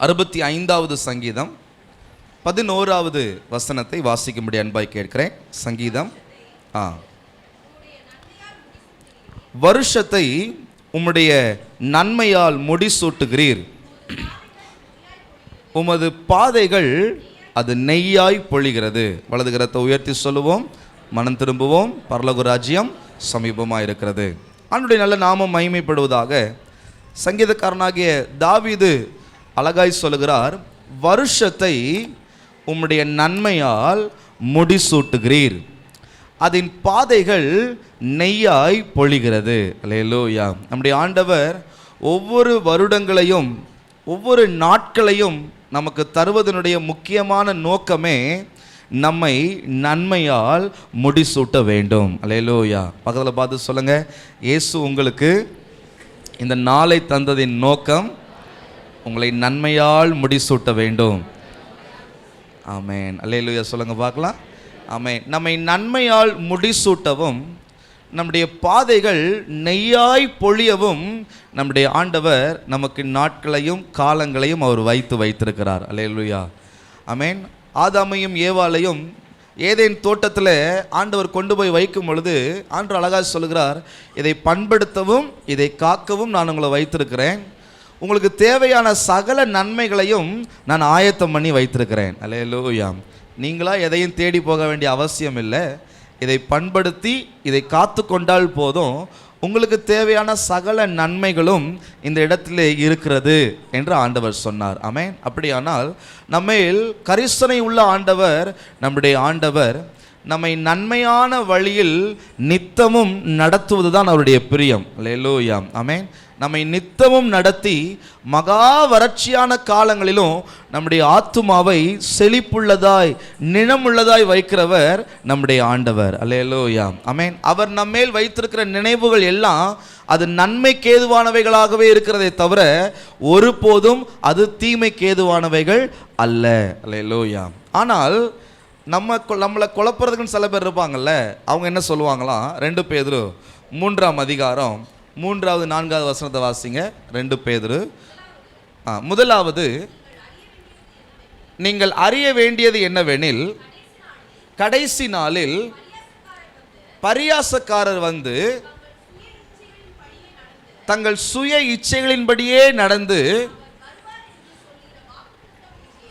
65வது சங்கீதம் 11வது வசனத்தை வாசிக்கும்படி அன்பாய் கேட்கிறேன். சங்கீதம் வருஷத்தை உம்முடைய நன்மையால் முடிசூட்டுகிறீர், உமது பாதைகள் அது நெய்யாய் பொழிகிறது. வலது கரத்தை உயர்த்தி சொல்லுவோம், மனம் திரும்புவோம், பரலோக ராஜ்யம் சமீபமாக இருக்கிறது. ஆண்டவருடைய நல்ல நாமம் மகிமைப்படுவதாக. சங்கீதக்காரனாகிய தாவீது அழகாய் சொல்லுகிறார், வருஷத்தை உம்முடைய நன்மையால் முடிசூட்டுகிறீர், அதன் பாதைகள் நெய்யாய் பொழிகிறது. அல்லேலூயா. நம்முடைய ஆண்டவர் ஒவ்வொரு வருடங்களையும் ஒவ்வொரு நாட்களையும் நமக்கு தருவதனுடைய முக்கியமான நோக்கமே நம்மை நன்மையால் முடிசூட்ட வேண்டும். அல்லேலூயா. பக்கத்தில் பார்த்து சொல்லுங்க, இயேசு உங்களுக்கு இந்த நாளை தந்ததின் நோக்கம் உங்களை நன்மையால் முடிசூட்ட வேண்டும். ஆமென். அல்லேலூயா சொல்லுங்க பார்க்கலாம். ஆமென். நம்மை நன்மையால் முடிசூட்டவும் நம்முடைய பாதைகள் நெய்யாய் பொழியவும் நம்முடைய ஆண்டவர் நமக்கு நாட்களையும் காலங்களையும் அவர் வைத்திருக்கிறார். அல்லேலூயா. ஆமென். ஆதாமையும் ஏவாளையும் ஏதேன் தோட்டத்தில் ஆண்டவர் கொண்டு போய் வைக்கும் பொழுது ஆண்டவர் அழகாக சொல்கிறார், இதை பண்படுத்தவும் இதை காக்கவும் நான் உங்களை வைத்திருக்கிறேன், உங்களுக்கு தேவையான சகல நன்மைகளையும் நான் ஆயத்தம் பண்ணி வைத்திருக்கிறேன். அல்லேலூயா. நீங்களா எதையும் தேடி போக வேண்டிய அவசியம் இல்லை. இதை பண்படுத்தி இதை காத்து கொண்டால் போதும், உங்களுக்கு தேவையான சகல நன்மைகளும் இந்த இடத்திலே இருக்கிறது என்று ஆண்டவர் சொன்னார். ஆமென். அப்படியானால் நம்மேல் கரிசனை உள்ள ஆண்டவர், நம்முடைய ஆண்டவர் நம்மை நன்மையான வழியில் நித்தமும் நடத்துவது தான் அவருடைய பிரியம். அல்லேலூயா. ஆமென். நம்மை நித்தமும் நடத்தி மகா வறட்சியான காலங்களிலும் நம்முடைய ஆத்துமாவை செழிப்புள்ளதாய் நினமுள்ளதாய் வைக்கிறவர் நம்முடைய ஆண்டவர். அல்லேலூயா. ஆமென். அவர் நம்மேல் வைத்திருக்கிற நினைவுகள் எல்லாம் அது நன்மைக்கு ஏதுவானவைகளாகவே இருக்கிறதே தவிர ஒருபோதும் அது தீமைக்கு ஏதுவானவைகள் அல்ல. அல்லேலூயா. ஆனால் நம்மளை குழப்பறதுக்குன்னு சில பேர் இருப்பாங்கல்ல, அவங்க என்ன சொல்லுவாங்களாம், 2 பேதுரு 3ஆம் அதிகாரம் 3வது 4வது வசனத்தை வாசிங்க. 2 பேதுரு 1வது, நீங்கள் அறிய வேண்டியது என்னவெனில், கடைசி நாளில் பரியாசக்காரர் வந்து தங்கள் சுய இச்சைகளின்படியே நடந்து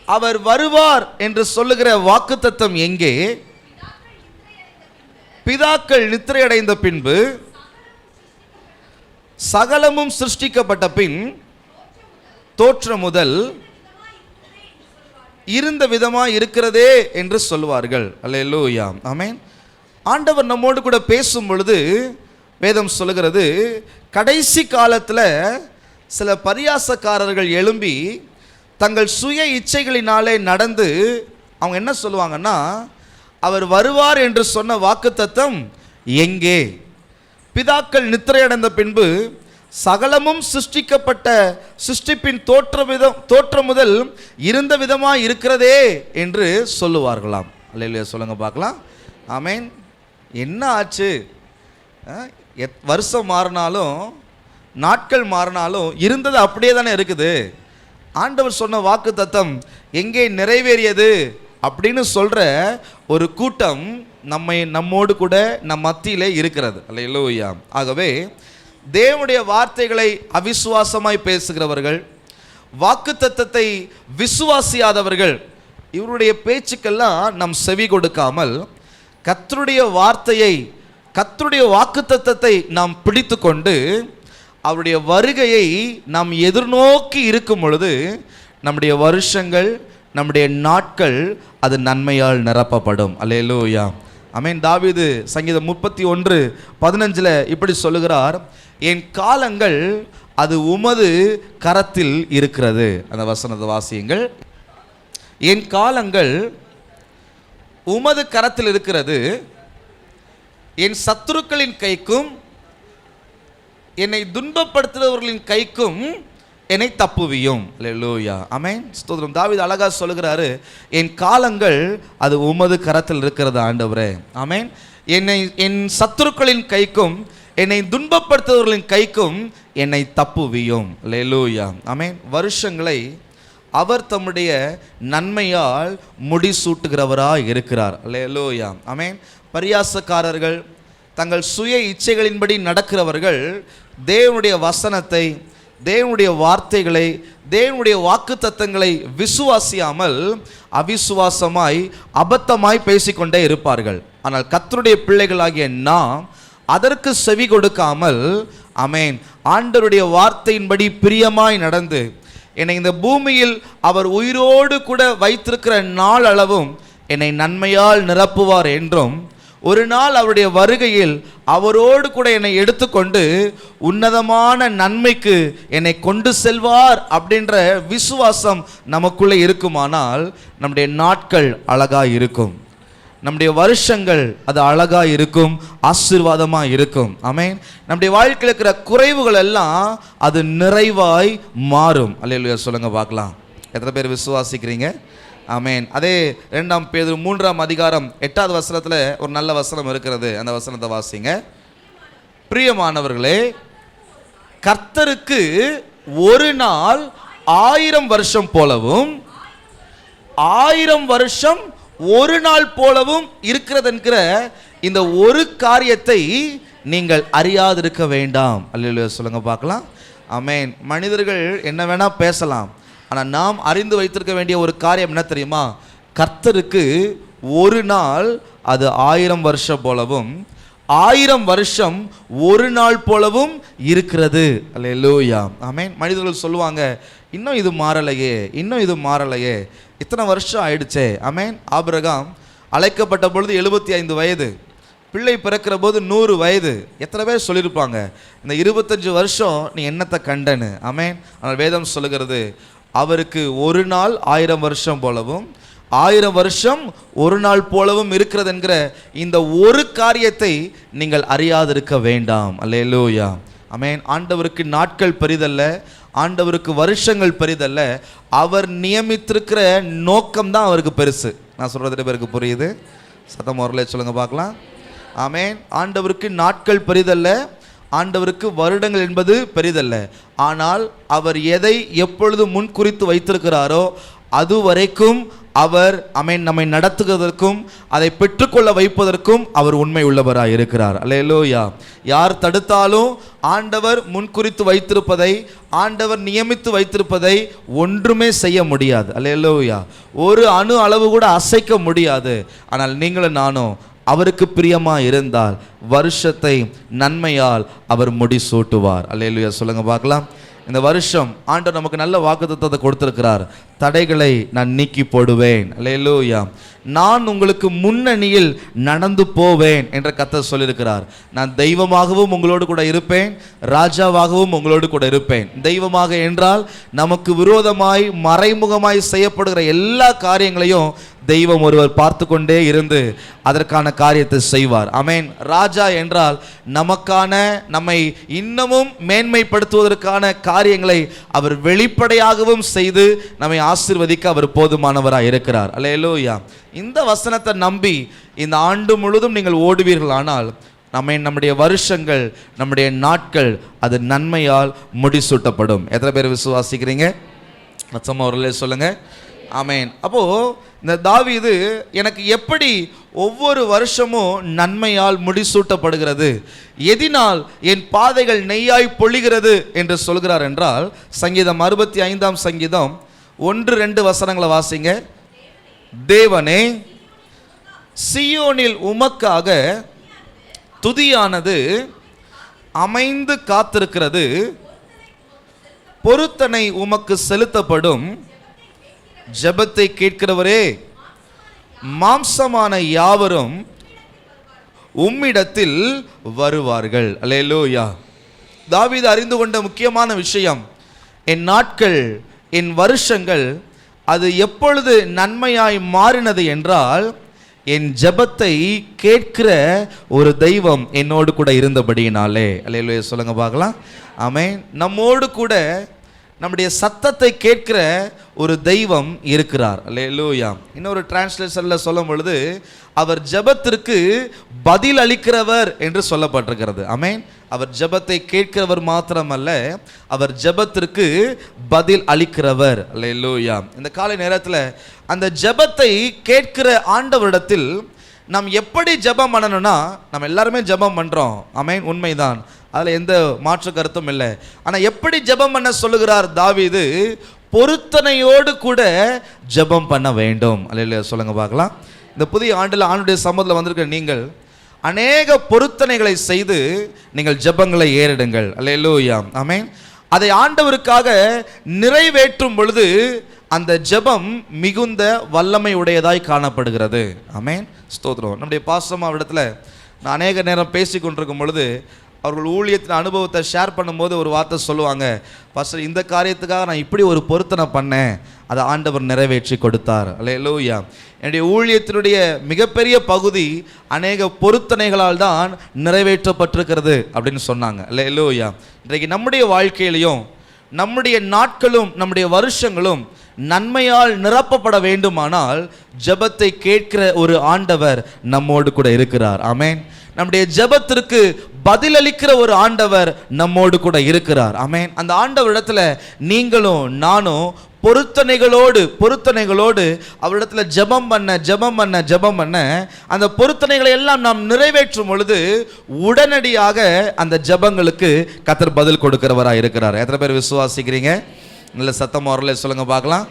அவர் வருவார் என்று சொல்லுகிற வாக்குத்தத்தம் எங்கே? பிதாக்கள் நித்திரையடைந்த பின்பு சகலமும் சிருஷ்டிக்கப்பட்ட பின் தோற்ற முதல் இருந்த விதமாய் இருக்கிறதே என்று சொல்வார்கள். அல்லேலூயா. ஆமென். ஆண்டவர் நம்மோடு கூட பேசும் பொழுது வேதம் சொல்லுகிறது, கடைசி காலத்தில் சில பரியாசக்காரர்கள் எழும்பி தங்கள் சுய இச்சைகளினாலே நடந்து அவங்க என்ன சொல்லுவாங்கன்னா, அவர் வருவார் என்று சொன்ன வாக்குத்தத்தம் எங்கே? பிதாக்கள் நித்திரையடைந்த பின்பு சகலமும் சிருஷ்டிக்கப்பட்ட சிருஷ்டிப்பின் தோற்றம் முதல் இருந்த விதமாக இருக்கிறதே என்று சொல்லுவார்களாம். அல்லேலூயா சொல்லுங்க பார்க்கலாம். ஆமென். என்ன ஆச்சு? வருஷம் மாறினாலும் நாட்கள் மாறினாலும் இருந்தது அப்படியே தானே இருக்குது. ஆண்டவர் சொன்ன வாக்கு தத்தம் எங்கே நிறைவேறியது அப்படின்னு சொல்ற ஒரு கூட்டம் நம்மோடு கூட நம் மத்தியிலே இருக்கிறது. அல்லேலூயா. ஆகவே தேவனுடைய வார்த்தைகளை அவிசுவாசமாய் பேசுகிறவர்கள், வாக்கு தத்தத்தை விசுவாசியாதவர்கள், இவருடைய பேச்சுக்கெல்லாம் நம் செவி கொடுக்காமல் கர்த்தருடைய வார்த்தையை, கர்த்தருடைய வாக்கு தத்தத்தை நாம் பிடித்து கொண்டு அவருடைய வருகையை நாம் எதிர்நோக்கி இருக்கும் பொழுது நம்முடைய வருஷங்கள், நம்முடைய நாட்கள் அது நன்மையால் நிரப்பப்படும். அல்லேலூயா. ஆமென். தாவீது சங்கீதம் 31:15 இப்படி சொல்லுகிறார், என் காலங்கள் அது உமது கரத்தில் இருக்கிறது. அந்த வசனத்தை வாசியுங்கள். என் காலங்கள் உமது கரத்தில் இருக்கிறது, என் சத்துருக்களின் கைக்கும் என்னை துன்பப்படுத்துகிறவர்களின் கைக்கும் என்னை தப்புவியும். அல்லேலூயா. ஆமென். ஸ்தோத்திரம். தாவீது அழகா சொல்லுகிறாரு, என் காலங்கள் அது உமது கரத்தில் இருக்கிறது ஆண்டவரே. ஆமென். என் சத்துருக்களின் கைக்கும் என்னை துன்பப்படுத்துகிறவர்களின் கைக்கும் என்னை தப்புவியும். அல்லேலூயா. ஆமென். வருஷங்களை அவர் தம்முடைய நன்மையால் முடிசூட்டுகிறவராய் இருக்கிறார். அல்லேலூயா, ஆமென். பரியாசக்காரர்கள், தங்கள் சுய இச்சைகளின்படி நடக்கிறவர்கள் தேவனுடைய வசனத்தை, தேவனுடைய வார்த்தைகளை, தேவனுடைய வாக்குத்தத்தங்களை விசுவாசியாமல் அவிசுவாசமாய் அபத்தமாய் பேசிக்கொண்டே இருப்பார்கள். ஆனால் கர்த்தருடைய பிள்ளைகளாகிய நாம் அதற்கு செவி கொடுக்காமல், ஆமென், ஆண்டவருடைய வார்த்தையின்படி பிரியமாய் நடந்து, என்னை இந்த பூமியில் அவர் உயிரோடு கூட வைத்திருக்கிற நாள் அளவும் என்னை நன்மையால் நிரப்புவார் என்றும், ஒரு நாள் அவருடைய வருகையில் அவரோடு கூட என்னை எடுத்துக்கொண்டு உன்னதமான நன்மைக்கு என்னை கொண்டு செல்வார் அப்படின்ற விசுவாசம் நமக்குள்ளே இருக்குமானால் நம்முடைய நாட்கள் அழகாக இருக்கும், நம்முடைய வருஷங்கள் அது அழகாக இருக்கும், ஆசீர்வாதமாக இருக்கும். ஆமென். நம்முடைய வாழ்க்கையில் இருக்கிற குறைவுகள் எல்லாம் அது நிறைவாய் மாறும். அல்லேலூயா சொல்லுங்க பார்க்கலாம். எத்தனை பேர் விசுவாசிக்கிறீங்க? ஆமென். அதே 2 பேதுரு 3 அதிகாரம் 8வது வசனத்தில் ஒரு நல்ல வசனம் இருக்கிறது. அந்த வசனத்தை வாசிங்க. பிரியமானவர்களே, கர்த்தருக்கு ஒரு நாள் 1000 வருஷம் போலவும் 1000 வருஷம் ஒரு நாள் போலவும் இருக்கிறது என்கிற இந்த ஒரு காரியத்தை நீங்கள் அறியாதிருக்க வேண்டாம். அல்லேலூயா சொல்லுங்க பார்க்கலாம். ஆமென். மனிதர்கள் என்ன வேணா பேசலாம், ஆனால் நாம் அறிந்து வைத்திருக்க வேண்டிய ஒரு காரியம் என்ன தெரியுமா? கர்த்தருக்கு ஒரு நாள் அது 1000 வருஷம் போலவும் 1000 வருஷம் ஒரு நாள் போலவும் இருக்கிறது. அல்லேலூயா, ஆமென். மனிதர்கள் சொல்லுவாங்க, இன்னும் இது மாறலையே, இன்னும் இது மாறலையே, இத்தனை வருஷம் ஆயிடுச்சே. ஆமென். ஆபிரகாம் அழைக்கப்பட்ட பொழுது 75 வயது, பிள்ளை பிறக்கிற போது 100 வயது. எத்தனை பேர் சொல்லியிருப்பாங்க, இந்த 25 வருஷம் நீ என்னத்தை கண்டனு? ஆமென். ஆனால் வேதம் சொல்லுகிறது, அவருக்கு ஒரு நாள் 1000 வருஷம் போலவும் 1000 வருஷம் ஒரு நாள் போலவும் இருக்கிறது என்கிற இந்த ஒரு காரியத்தை நீங்கள் அறியாதிருக்க வேண்டாம். அல்லேலூயா, ஆமென். ஆண்டவருக்கு நாட்கள் பெரிதல்ல, ஆண்டவருக்கு வருஷங்கள் பெரிதல்ல, அவர் நியமித்திருக்கிற நோக்கம்தான் அவருக்கு பெருசு. நான் சொல்றது பேருக்கு புரியுது? சத்தம் வரல சொல்லுங்க பார்க்கலாம். ஆமென். ஆண்டவருக்கு நாட்கள் பெரிதல்ல, ஆண்டவருக்கு வருடங்கள் என்பது பெரிதல்ல. ஆனால் அவர் எதை எப்பொழுது முன்குறித்து வைத்திருக்கிறாரோ அது வரைக்கும் அவர், ஆமென், நம்மை நடத்துவதற்கும் அதை பெற்றுக்கொள்ள வைப்பதற்கும் அவர் உண்மை உள்ளவராக இருக்கிறார். அல்லேலூயா. யார் தடுத்தாலும் ஆண்டவர் முன்குறித்து வைத்திருப்பதை, ஆண்டவர் நியமித்து வைத்திருப்பதை ஒன்றுமே செய்ய முடியாது. அல்லேலூயா. ஒரு அணு அளவு கூட அசைக்க முடியாது. ஆனால் நீங்களும் நானும் அவருக்கு பிரியமா இருந்தால் வருஷத்தை நன்மையால் அவர் முடிசூட்டுவார். அல்லேலூயா சொல்லுங்க பார்க்கலாம். இந்த வருஷம் ஆண்டவர் நமக்கு நல்ல வாக்குத்தத்தத்தை கொடுத்திருக்கிறார். தடைகளை நான் நீக்கி போடுவேன். அல்லேலூயா. நான் உங்களுக்கு முன்னணியில் நடந்து போவேன் என்ற கர்த்தர் சொல்லியிருக்கிறார். நான் தெய்வமாகவும் உங்களோடு கூட இருப்பேன், ராஜாவாகவும் உங்களோடு கூட இருப்பேன். தெய்வமாக என்றால் நமக்கு விரோதமாய் மறைமுகமாய் செய்யப்படுகிற எல்லா காரியங்களையும் தெய்வம் ஒருவர் பார்த்து கொண்டே இருந்து அதற்கான காரியத்தை செய்வார். ஆமென். ராஜா என்றால் நமக்கான, நம்மை இன்னமும் மேன்மைப்படுத்துவதற்கான காரியங்களை அவர் வெளிப்படையாகவும் செய்து நம்மை ஆசீர்வதிக்க அவர் போதுமானவராக இருக்கிறார். அல்லேலூயா. இந்த வசனத்தை நம்பி இந்த ஆண்டு முழுதும் நீங்கள் ஓடுவீர்களானால் நம்முடைய வருஷங்கள், நம்முடைய நாட்கள் அது நன்மையால் முடிசூட்டப்படும். எத்தனை பேர் விசுவாசிக்கிறீங்க? மச்சம்மா அவர்களே சொல்லுங்க. ஆமென். அப்போ இந்த தாவீது எனக்கு எப்படி ஒவ்வொரு வருஷமும் நன்மையால் முடிசூட்டப்படுகிறது, எதினால் என் பாதைகள் நெய்யாய் பொழிகிறது என்று சொல்கிறார் என்றால், சங்கீதம் 65 சங்கீதம் 1-2 வசனங்களை வாசிங்க. தேவனே, சீயோனில் உமக்காக துதியானது அமைந்து காத்திருக்கிறது, பொருத்தனை உமக்கு செலுத்தப்படும். ஜெபத்தை கேட்கிறவரே, மாம்சமான யாவரும் உம்மிடத்தில் வருவார்கள். அல்லேலூயா. தாவீது அறிந்து கொண்ட முக்கியமான விஷயம், என் நாட்கள், என் வருஷங்கள் அது எப்பொழுது நன்மையாய் மாறினது என்றால், என் ஜெபத்தை கேட்கிற ஒரு தெய்வம் என்னோடு கூட இருந்தபடியினாலே. அல்லேலூயா சொல்லுங்க பார்க்கலாம். ஆமென். நம்மோடு கூட நம்முடைய சத்தத்தை கேட்கிற ஒரு தெய்வம் இருக்கிறார். அல்லேலூயா. இன்னொரு டிரான்ஸ்லேஷனில் சொல்லும் பொழுது அவர் ஜெபத்திற்கு பதில் அளிக்கிறவர் என்று சொல்லப்பட்டிருக்கிறது. ஆமென். அவர் ஜெபத்தை கேட்கிறவர் மாத்திரமல்ல, அவர் ஜெபத்திற்கு பதில் அளிக்கிறவர். அல்லேலூயா. இந்த காலை நேரத்தில் அந்த ஜெபத்தை கேட்கிற ஆண்டவரிடத்தில் நாம் எப்படி ஜெபம் பண்ணணும்னா, நம்ம எல்லாருமே ஜெபம் பண்ணுறோம். ஆமென், உண்மைதான், அதில் எந்த மாற்று கருத்தும் இல்லை. ஆனால் எப்படி ஜெபம் பண்ண சொல்லுகிறார் தாவீது? பொருத்தனையோடு கூட ஜெபம் பண்ண வேண்டும். அல்லேலூயா, சொல்லுங்க பார்க்கலாம். இந்த புதிய ஆண்டில் ஆண்டுடைய சமூகத்தில் வந்திருக்கிற நீங்கள் அநேக பொருத்தனைகளை செய்து நீங்கள் ஜெபங்களை ஏறிடுங்கள். அல்லேலூயா, ஆமென். அதை ஆண்டவருக்காக நிறைவேற்றும் பொழுது அந்த ஜெபம் மிகுந்த வல்லமை உடையதாய் காணப்படுகிறது. ஆமென், ஸ்தோத்திரம். நம்முடைய பாஸ்டர் இடத்துல நான் அநேக நேரம் பேசி கொண்டிருக்கும் பொழுது அவர்கள் ஊழியத்தின் அனுபவத்தை ஷேர் பண்ணும்போது ஒரு வார்த்தை சொல்லுவாங்க, பாஸ்டர், இந்த காரியத்துக்காக நான் இப்படி ஒரு பொருத்தனை பண்ணேன், அதை ஆண்டவர் நிறைவேற்றி கொடுத்தார். அல்லேலூயா. என்னுடைய ஊழியத்தினுடைய மிகப்பெரிய பகுதி அநேக பொருத்தனைகளால் தான் நிறைவேற்றப்பட்டிருக்கிறது அப்படின்னு சொன்னாங்க. அல்லேலூயா. இன்றைக்கு நம்முடைய வாழ்க்கையிலையும் நம்முடைய நாட்களும் நம்முடைய வருஷங்களும் நன்மையால் நிரப்பப்பட வேண்டுமானால் ஜெபத்தை கேட்கிற ஒரு ஆண்டவர் நம்மோடு கூட இருக்கிறார். ஆமென். நம்முடைய ஜெபத்திற்கு பதிலளிக்கிற ஒரு ஆண்டவர் நம்மோடு கூட இருக்கிறார். ஆமென். அந்த ஆண்டவரிடத்துல நீங்களும் நானும் பொருத்தனைகளோடு அவரிடத்துல ஜெபம் பண்ண அந்த பொருத்தனைகளை எல்லாம் நாம் நிறைவேற்றும் பொழுது உடனடியாக அந்த ஜெபங்களுக்கு கர்த்தர் பதில் கொடுக்கிறவராக இருக்கிறார். எத்தனை பேர் விசுவாசிக்கிறீங்க? நல்ல சத்தமா வரல சொல்லுங்க பார்க்கலாம்.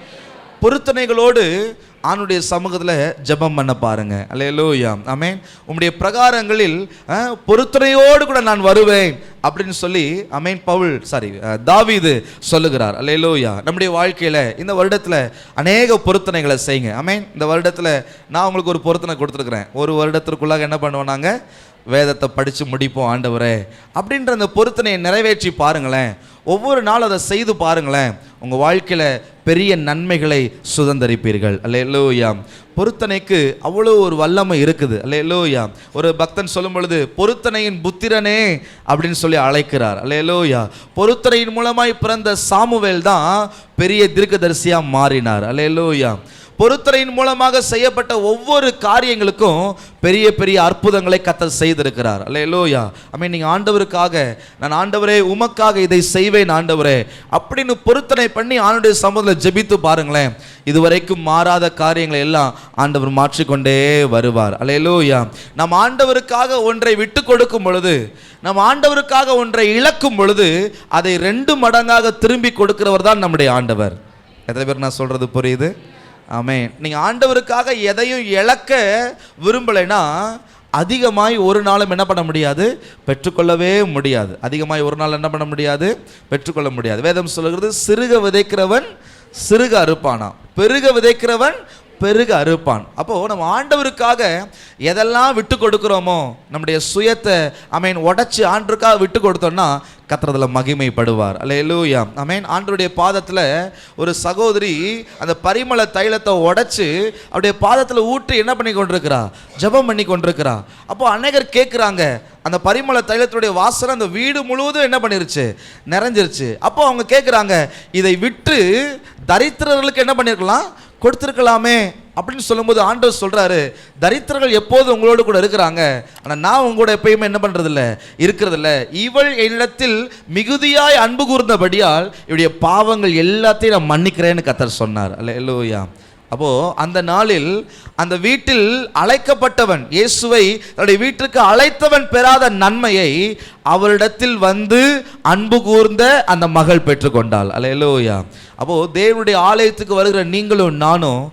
பொருத்தனைகளோடு ஆணுடைய சமூகத்தில் ஜெபம் பண்ண பாருங்க. அல்லேலூயா, ஆமென். உம்முடைய பிரகாரங்களில் பொருத்தனையோடு கூட நான் வருவேன் அப்படின்னு சொல்லி தாவீது சொல்லுகிறார். அல்லேலூயா. நம்முடைய வாழ்க்கையில் இந்த வருடத்தில் அநேக பொருத்தனைகளை செய்யுங்க. ஆமென். இந்த வருடத்தில் நான் உங்களுக்கு ஒரு பொருத்தனை கொடுத்துருக்குறேன். ஒரு வருடத்திற்குள்ளாக என்ன பண்ணுவோம்? நாங்கள் வேதத்தை படித்து முடிப்போம் ஆண்டவரே அப்படின்ற அந்த பொருத்தனையை நிறைவேற்றி பாருங்களேன். ஒவ்வொரு நாள் அதை செய்து பாருங்களேன். உங்கள் வாழ்க்கையில் பெரிய நன்மைகளை சுதந்தரிப்பீர்கள். அல்லேலூயா. பொருத்தனைக்கு அவ்வளோ ஒரு வல்லமை இருக்குது. அல்லேலூயா. ஒரு பக்தன் சொல்லும் பொழுது பொருத்தனையின் புத்திரனே அப்படின்னு சொல்லி அழைக்கிறார். அல்லேலூயா. பொருத்தனையின் மூலமாய் பிறந்த சாமுவேல் தான் பெரிய தீர்க்கதரிசியாக மாறினார். அல்லேலூயா. பொருத்தனையின் மூலமாக செய்யப்பட்ட ஒவ்வொரு காரியங்களுக்கும் பெரிய பெரிய அற்புதங்களை கர்த்தர் செய்திருக்கிறார். அல்லேலூயா. ஆமென். நீங்கள் ஆண்டவருக்காக, நான் ஆண்டவரே உமக்காக இதை செய்வேன் ஆண்டவரே அப்படின்னு பொருத்தனை பண்ணி ஆண்டவருடைய சமூகத்தில் ஜெபித்து பாருங்களேன். இதுவரைக்கும் மாறாத காரியங்களை எல்லாம் ஆண்டவர் மாற்றிக்கொண்டே வருவார். அல்லேலூயா. நாம் ஆண்டவருக்காக ஒன்றை விட்டு கொடுக்கும் பொழுது, நாம் ஆண்டவருக்காக ஒன்றை இழக்கும் பொழுது அதை 2 மடங்காக திரும்பி கொடுக்கிறவர் தான் நம்முடைய ஆண்டவர். எத்தனை பேர் நான் சொல்றது புரியுது? ஆமென். நீங்கள் ஆண்டவருக்காக எதையும் இழக்க விரும்பலைன்னா அதிகமாய் ஒரு நாளும் என்ன பண்ண முடியாது? பெற்றுக்கொள்ளவே முடியாது. அதிகமாய் ஒரு நாள் என்ன பண்ண முடியாது? பெற்றுக்கொள்ள முடியாது. வேதம் சொல்லுகிறது, சிறுக விதைக்கிறவன் சிறுக அறுப்பானா, பெருக விதைக்கிறவன் பெருக அறுப்பான். அப்போது நம்ம ஆண்டவருக்காக எதெல்லாம் விட்டு கொடுக்குறோமோ, நம்முடைய சுயத்தை உடைச்சி ஆண்டவருக்காக விட்டு கொடுத்தோம்னா கர்த்தர் மகிமைப்படுவார். அல்லேலூயா, ஆமென். ஆண்டவருடைய பாதத்தில் ஒரு சகோதரி அந்த பரிமள தைலத்தை உடைச்சு அவருடைய பாதத்தில் ஊற்றி என்ன பண்ணி கொண்டிருக்கிறா? ஜெபம் பண்ணி கொண்டிருக்கிறா. அப்போ அநேகர் கேட்குறாங்க, அந்த பரிமள தைலத்துடைய வாசனை அந்த வீடு முழுவதும் என்ன பண்ணிருச்சு? நிறைஞ்சிருச்சு. அப்போ அவங்க கேட்குறாங்க, இதை விட்டு தரித்திரர்களுக்கு என்ன பண்ணியிருக்கலாம்? கொடுத்துருக்கலாமே அப்படின்னு சொல்லும்போது ஆண்டவர் சொல்றாரு, தரித்திரர்கள் எப்போதும் உங்களோடு கூட இருக்கிறாங்க, ஆனால் நான் உங்களோட எப்பயுமே என்ன பண்றதில்ல, இருக்கிறதில்ல. இவள் என்னிடத்தில் மிகுதியாய் அன்பு கூர்ந்தபடியால் இவருடைய பாவங்கள் எல்லாத்தையும் நான் மன்னிக்கிறேன்னு கர்த்தர் சொன்னார். அல்லேலூயா. அப்போ அந்த நாளில் அந்த வீட்டில் அழைக்கப்பட்டவன், இயேசுவை தன்னுடைய வீட்டிற்கு அழைத்தவன் பெறாத நன்மையை அவரிடத்தில் வந்து அன்பு கூர்ந்த அந்த மகள் பெற்றுக்கொண்டாள். அல்லேலூயா. அப்போ தேவனுடைய ஆலயத்துக்கு வருகிற நீங்களும் நானும்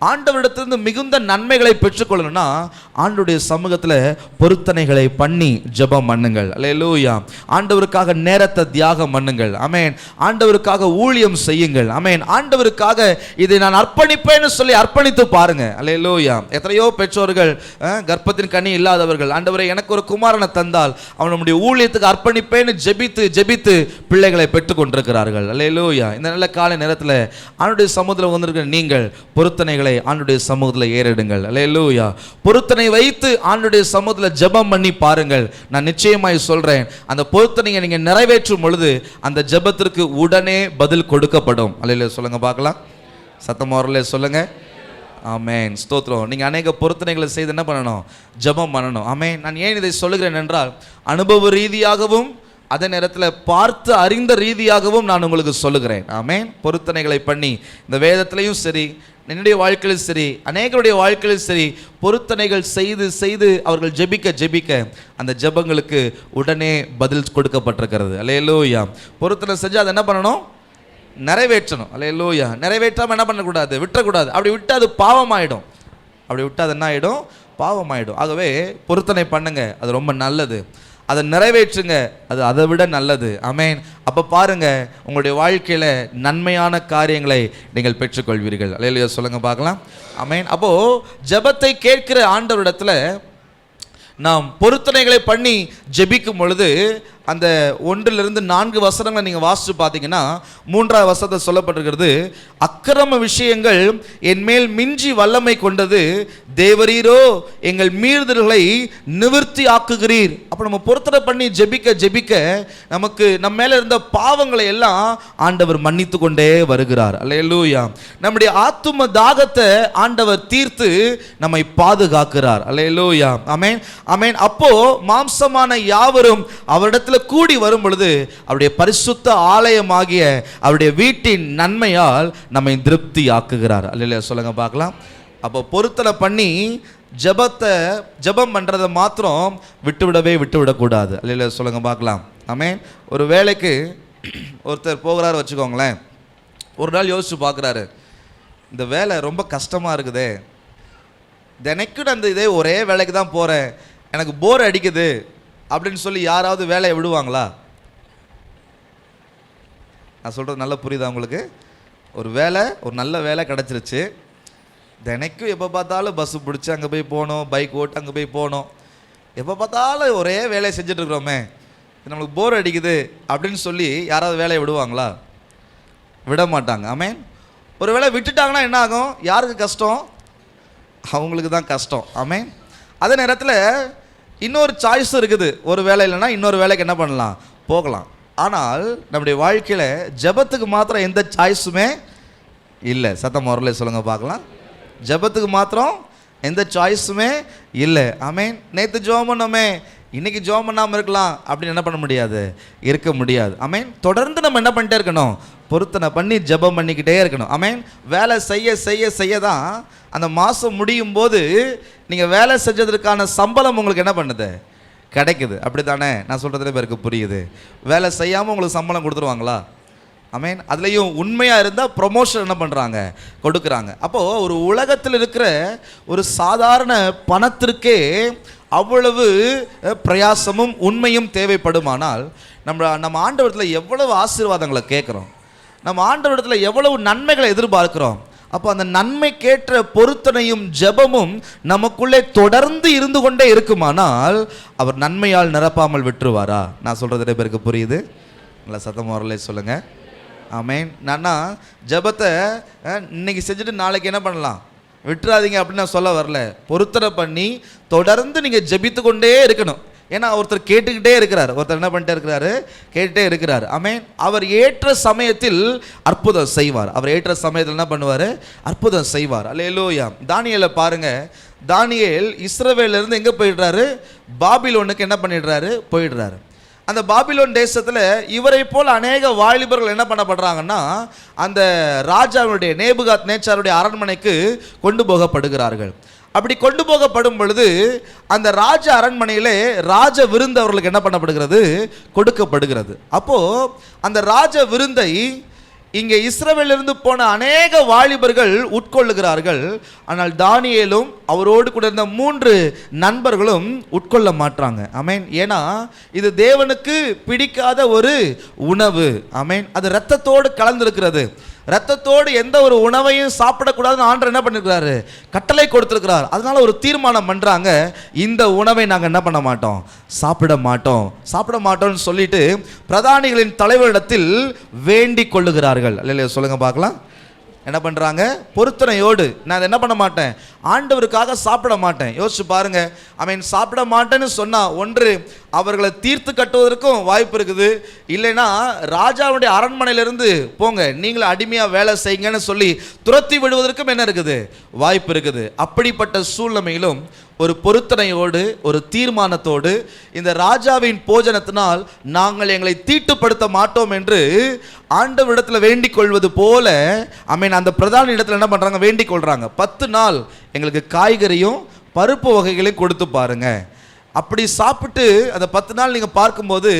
ஆண்டவரிடத்திலிருந்து மிகுந்த நன்மைகளை பெற்றுக்கொள்ளணும்னா ஆண்டவருடைய சமூகத்தில் பொருத்தனைகளை பண்ணி ஜெபம் பண்ணுங்கள். அல்லேலூயா. ஆண்டவருக்காக நேரத்தை தியாகம் பண்ணுங்கள். ஆமென். ஆண்டவருக்காக ஊழியம் செய்யுங்கள். ஆமென். ஆண்டவருக்காக இதை நான் அர்ப்பணிப்பேன்னு சொல்லி அர்ப்பணித்து பாருங்க. அல்லேலூயா. எத்தனையோ பெற்றோர்கள் கர்ப்பத்தின் கனி இல்லாதவர்கள், ஆண்டவரை எனக்கு ஒரு குமாரனை தந்தால் அவன் நம்முடைய ஊழியத்துக்கு அர்ப்பணிப்பேன்னு ஜெபித்து ஜெபித்து பிள்ளைகளை பெற்றுக் கொண்டிருக்கிறார்கள். அல்லேலூயா. இந்த நல்ல காலை நேரத்தில் ஆண்டவருடைய சமூகத்தில் வந்திருக்கிற நீங்கள் பொருத்தனைகளை ஆண்டவருடைய சமூகத்தில் ஏறிடுங்கள். அல்லேலூயா. பொருத்தனை வைத்து ஆண்டவருடைய சமூகத்தில் ஜெபம் பண்ணி பாருங்கள். நான் நிச்சயமாய் சொல்றேன், அந்த பொருத்தனையை நீங்க நிறைவேற்றும் பொழுது அந்த ஜெபத்திற்கு உடனே பதில் கொடுக்கப்படும். அல்லேலூயா. சொல்லுங்க பார்க்கலாம். சத்தமா வரல சொல்லுங்க. ஆமென். ஸ்தோத்திரம். நீங்க அநேக பொருத்தனைகளை செய்து என்ன பண்ணணும்? ஜெபம் பண்ணணும். ஆமென். நான் ஏன் இதை சொல்லுகிறேன் என்றால், அனுபவ ரீதியாகவும் அதே நேரத்தில் பார்த்து அறிந்த ரீதியாகவும் நான் உங்களுக்கு சொல்லுகிறேன். ஆமென். பொருத்தனைகளை பண்ணி இந்த வேதத்திலையும் சரி, என்னுடைய வாழ்க்கையிலும் சரி, அநேகருடைய வாழ்க்கையிலும் சரி, பொருத்தனைகள் செய்து செய்து அவர்கள் ஜெபிக்க அந்த ஜெபங்களுக்கு உடனே பதில் கொடுக்கப்பட்டிருக்கிறது. அல்லேலூயா. பொருத்தனை செஞ்சு அதை என்ன பண்ணணும்? நிறைவேற்றணும். அல்லேலூயா. நிறைவேற்றாமல் என்ன பண்ணக்கூடாது? விட்டுறக்கூடாது. அப்படி விட்டு அது பாவமாயிடும். அப்படி விட்டு அது என்ன ஆகிடும்? பாவமாயிடும். ஆகவே பொருத்தனை பண்ணுங்க, அது ரொம்ப நல்லது. அதை நிறைவேற்றுங்க, அது அதை விட நல்லது. ஆமென். அப்போ பாருங்க, உங்களுடைய வாழ்க்கையில் நன்மையான காரியங்களை நீங்கள் பெற்றுக்கொள்வீர்கள். அல்லேலூயா சொல்லுங்க பார்க்கலாம். ஆமென். அப்போ ஜெபத்தை கேட்கிற ஆண்டவரிடத்துல நாம் பொருத்தனைகளை பண்ணி ஜெபிக்கும் பொழுது அந்த 1-4 வசனங்களை நீங்கள் வாசித்து பார்த்தீங்கன்னா 3வது வசனத்தை சொல்லப்பட்டிருக்கிறது, அக்கிரம விஷயங்கள் என் மேல் மிஞ்சி வல்லமை கொண்டது, தேவரீரோ எங்கள் மீறுதல்களை நிவர்த்தி ஆக்குகிறீர். அப்போ நம்ம பொருத்தனை பண்ணி ஜெபிக்க நமக்கு நம்ம மேலே இருந்த பாவங்களை எல்லாம் ஆண்டவர் மன்னித்து கொண்டே வருகிறார். அல்லேலூயா. நம்முடைய ஆத்தும தாகத்தை ஆண்டவர் தீர்த்து நம்மை பாதுகாக்கிறார். அல்லேலூயா. ஆமென் ஆமென். அப்போ மாம்சமான யாவரும் அவரிடத்தில் கூடி வரும் பொழுது அவருடைய பரிசுத்த ஆலயமாகிய அவருடைய வீட்டின் நன்மையால் நம்மை திருப்தி ஆக்குகிறார். அல்லேலூயா சொல்லுங்க பார்க்கலாம். அப்போ பொருத்தனை பண்ணி ஜெபம் பண்றதை மாத்திரம் விட்டுவிடக்கூடாது. அல்லேலூயா சொல்லுங்க பார்க்கலாம். ஆமென். ஒரு வேலைக்கு ஒருத்தர் போகிறாரு வச்சுக்கோங்களேன். ஒரு நாள் யோசிச்சு பார்க்குறாரு, இந்த வேலை ரொம்ப கஷ்டமாக இருக்குதே, தினைக்கும் அந்த இதே ஒரே வேலைக்கு தான் போகிறேன், எனக்கு போர் அடிக்குது அப்படின்னு சொல்லி யாராவது வேலையை விடுவாங்களா? நான் சொல்கிறது நல்லா புரியுதா உங்களுக்கு? ஒரு வேலை, ஒரு நல்ல வேலை கிடச்சிருச்சு, தினைக்கும் எப்போ பார்த்தாலும் பஸ்ஸு பிடிச்சி அங்கே போய் போகணும், பைக் ஓட்டு அங்கே போய் போகணும், எப்போ பார்த்தாலும் ஒரே வேலையை செஞ்சிட்ருக்குறோமே, நம்மளுக்கு போர் அடிக்குது அப்படின்னு சொல்லி யாராவது வேலையை விடுவாங்களா? விட மாட்டாங்க. ஆமென். ஒரு வேளை விட்டுட்டாங்கன்னா என்ன ஆகும்? யாருக்கு கஷ்டம்? அவங்களுக்கு தான் கஷ்டம். ஆமென். அதே நேரத்தில் இன்னொரு சாய்ஸும் இருக்குது. ஒரு வேலை இல்லைன்னா இன்னொரு வேலைக்கு என்ன பண்ணலாம்? போகலாம். ஆனால் நம்முடைய வாழ்க்கையில் ஜெபத்துக்கு மாத்திரம் எந்த சாய்ஸுமே இல்லை. சத்தம் முறையில் சொல்லுங்க பார்க்கலாம். ஜெபத்துக்கு மாத்திரம் எந்த சாய்ஸுமே இல்லை. ஆமென். நேற்று ஜெபம் பண்ணோமே, இன்னைக்கு ஜெபம் பண்ணாமல் இருக்கலாம் அப்படின்னு என்ன பண்ண முடியாது? இருக்க முடியாது. ஆமென். தொடர்ந்து நம்ம என்ன பண்ணிட்டே இருக்கணும்? பொருத்தனை பண்ணி ஜெபம் பண்ணிக்கிட்டே இருக்கணும். ஆமென். வேலை செய்ய தான் அந்த மாதம் முடியும் போது நீங்கள் வேலை செஞ்சதற்கான சம்பளம் உங்களுக்கு என்ன பண்ணுது? கிடைக்குது. அப்படி தானே? நான் சொல்கிறதுல பேருக்கு புரியுது. வேலை செய்யாமல் உங்களுக்கு சம்பளம் கொடுத்துருவாங்களா? ஆமென். அதுலேயும் உண்மையாக இருந்தால் ப்ரொமோஷன் என்ன பண்ணுறாங்க? கொடுக்குறாங்க. அப்போது ஒரு உலகத்தில் இருக்கிற ஒரு சாதாரண பணத்திற்கே அவ்வளவு பிரயாசமும் உண்மையும் தேவைப்படுமானால் நம்ம ஆண்டவரிடத்தில் எவ்வளவு ஆசீர்வாதங்களை கேட்குறோம், நம்ம ஆண்டவரிடத்தில் எவ்வளவு நன்மைகளை எதிர்பார்க்கிறோம். அப்போ அந்த நன்மைக்கேற்ற பொருத்தனையும் ஜெபமும் நமக்குள்ளே தொடர்ந்து இருந்து கொண்டே இருக்குமானால் அவர் நன்மையால் நிரப்பாமல் விட்டுருவாரா? நான் சொல்கிறது பேருக்கு புரியுது? நல்லா சத்தம் வரலே சொல்லுங்க. ஆமென். நானா ஜெபத்தை இன்னைக்கு செஞ்சுட்டு நாளைக்கு என்ன பண்ணலாம்? விட்டுறாதீங்க அப்படின்னு நான் சொல்ல வரல. பொருத்தனை பண்ணி தொடர்ந்து நீங்கள் ஜெபித்து கொண்டே இருக்கணும். ஏன்னா ஒருத்தர் கேட்டுக்கிட்டே இருக்கிறார், ஒருத்தர் என்ன பண்ணிட்டே இருக்கிறாரு? கேட்டுட்டே இருக்கிறார். ஆமென். அவர் ஏற்ற சமயத்தில் அற்புதம் செய்வார். அவர் ஏற்ற சமயத்தில் என்ன பண்ணுவார்? அற்புதம் செய்வார். அல்லேலூயா. தானியேலை பாருங்க. தானியேல் இஸ்ரவேலிருந்து எங்கே போயிடுறாரு? பாபிலோனுக்கு என்ன பண்ணிடுறாரு? போயிடுறாரு. அந்த பாபிலோன் தேசத்தில் இவரை போல் அநேக வாலிபர்கள் என்ன பண்ணப்படுறாங்கன்னா அந்த ராஜாவுடைய நேபுகாத் நேச்சாருடைய அரண்மனைக்கு கொண்டு போகப்படுகிறார்கள். அப்படி கொண்டு போகப்படும் பொழுது அந்த ராஜ அரண்மனையிலே ராஜ விருந்து அவர்களுக்கு என்ன பண்ணப்படுகிறது? கொடுக்கப்படுகிறது. அப்போது அந்த ராஜ விருந்தை இங்கே இஸ்ரவேலிருந்து போன அநேக வாலிபர்கள் உட்கொள்ளுகிறார்கள். ஆனால் தானியேலும் அவரோடு கூட இருந்த 3 நண்பர்களும் உட்கொள்ள மாட்டாங்க. ஆமென். ஏன்னா இது தேவனுக்கு பிடிக்காத ஒரு உணவு. ஆமென். அது இரத்தத்தோடு கலந்திருக்கிறது. இரத்தத்தோடு எந்த ஒரு உணவையும் சாப்பிடக்கூடாதுன்னு ஆண்டவர் என்ன பண்ணிருக்கிறாரு? கட்டளை கொடுத்திருக்கிறார். அதனால ஒரு தீர்மானம் பண்றாங்க, இந்த உணவை நாங்கள் என்ன பண்ண மாட்டோம்? சாப்பிட மாட்டோம்னு சொல்லிட்டு பிரதானிகளின் தலைவரிடத்தில் வேண்டிக் கொள்ளுகிறார்கள். அல்லேலூயா சொல்லுங்க பார்க்கலாம். என்ன பண்ணுறாங்க? பொருத்தனையோடு நான் என்ன பண்ண மாட்டேன்? ஆண்டவருக்காக சாப்பிட மாட்டேன். யோசிச்சு பாருங்க. சாப்பிட மாட்டேன்னு சொன்னா ஒன்று அவர்களை தீர்த்து கட்டுவதற்கும் வாய்ப்பு இருக்குது, இல்லைன்னா ராஜாவுடைய அரண்மனையிலிருந்து போங்க நீங்களை அடிமையா வேலை செய்யுங்கன்னு சொல்லி துரத்தி விடுவதற்கும் என்ன இருக்குது, வாய்ப்பு இருக்குது. அப்படிப்பட்ட சூழ்நிலையிலும் ஒரு பொருத்தனையோடு ஒரு தீர்மானத்தோடு இந்த ராஜாவின் போஜனத்தினால் நாங்கள் எங்களை தீட்டுப்படுத்த மாட்டோம் என்று ஆண்டவரிடத்தில் வேண்டிக் கொள்வது போல அந்த பிரதான இடத்துல என்ன பண்றாங்க, வேண்டிக் கொள்றாங்க. 10 நாள் எங்களுக்கு காய்கறியும் பருப்பு வகைகளையும் கொடுத்து பாருங்க. அப்படி சாப்பிட்டு அந்த 10 நாள் நீங்கள் பார்க்கும்போது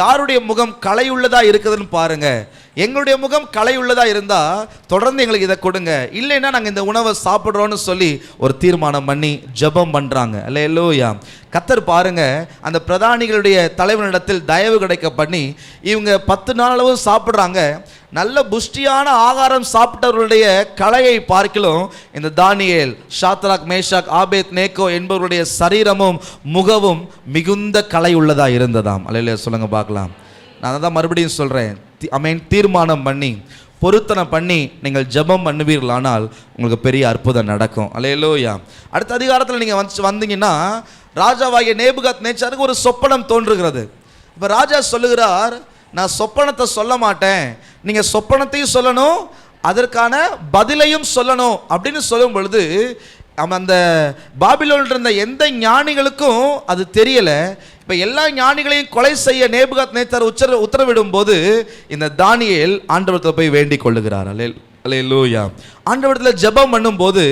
யாருடைய முகம் களையுள்ளதா இருக்குதுன்னு பாருங்க. எங்களுடைய முகம் களையுள்ளதா இருந்தால் தொடர்ந்து எங்களுக்கு இதை கொடுங்க, இல்லைன்னா நாங்கள் இந்த உணவை சாப்பிட்றோன்னு சொல்லி ஒரு தீர்மானம் பண்ணி ஜெபம் பண்ணுறாங்க. அல்லேலூயா. கர்த்தர் பாருங்க அந்த பிரதானிகளுடைய தலைவனிடத்தில் தயவு கிடைக்க பண்ணி இவங்க 10 நாளளவு சாப்பிட்றாங்க. நல்ல புஷ்டியான ஆகாரம் சாப்பிட்டவர்களுடைய கலையை பார்க்கலாம் இந்த தானியேல், ஷாத்ராக், மேஷாக், ஆபேத் நேகோ என்பவருடைய சரீரமும் முகமும் மிகுந்த கலை உள்ளதா இருந்ததாம். அல்லேலூயா சொல்லுங்க பார்க்கலாம். நான் தான் மறுபடியும் சொல்றேன், தீர்மானம் பண்ணி பொருத்தனை பண்ணி நீங்கள் ஜெபம் பண்ணுவீர்களானால் உங்களுக்கு பெரிய அற்புதம் நடக்கும். அல்லேலூயா. அடுத்த அதிகாரத்தில் நீங்கள் வந்தீங்கன்னா ராஜாவாகிய நேபுகாத்நேச்சாருக்கு ஒரு சொப்பனம் தோன்றுகிறது. இப்போ ராஜா சொல்லுகிறார், நான் சொப்பனத்தை சொல்ல மாட்டேன், நீங்கள் சொப்பனத்தையும் சொல்லணும் அதற்கான பதிலையும் சொல்லணும் அப்படின்னு சொல்லும் பொழுது அந்த பாபிலோனில் இருந்த எந்த ஞானிகளுக்கும் அது தெரியலை. இப்போ எல்லா ஞானிகளையும் கொலை செய்ய நேபுகாத்நேச்சார் உத்தரவிடும் போது இந்த தானியேல் ஆண்டவரிடத்தில் போய் வேண்டிக் கொள்ளுகிறார். அல்லேலூயா. ஆண்டவரிடத்தில் ஜெபம் பண்ணும்போது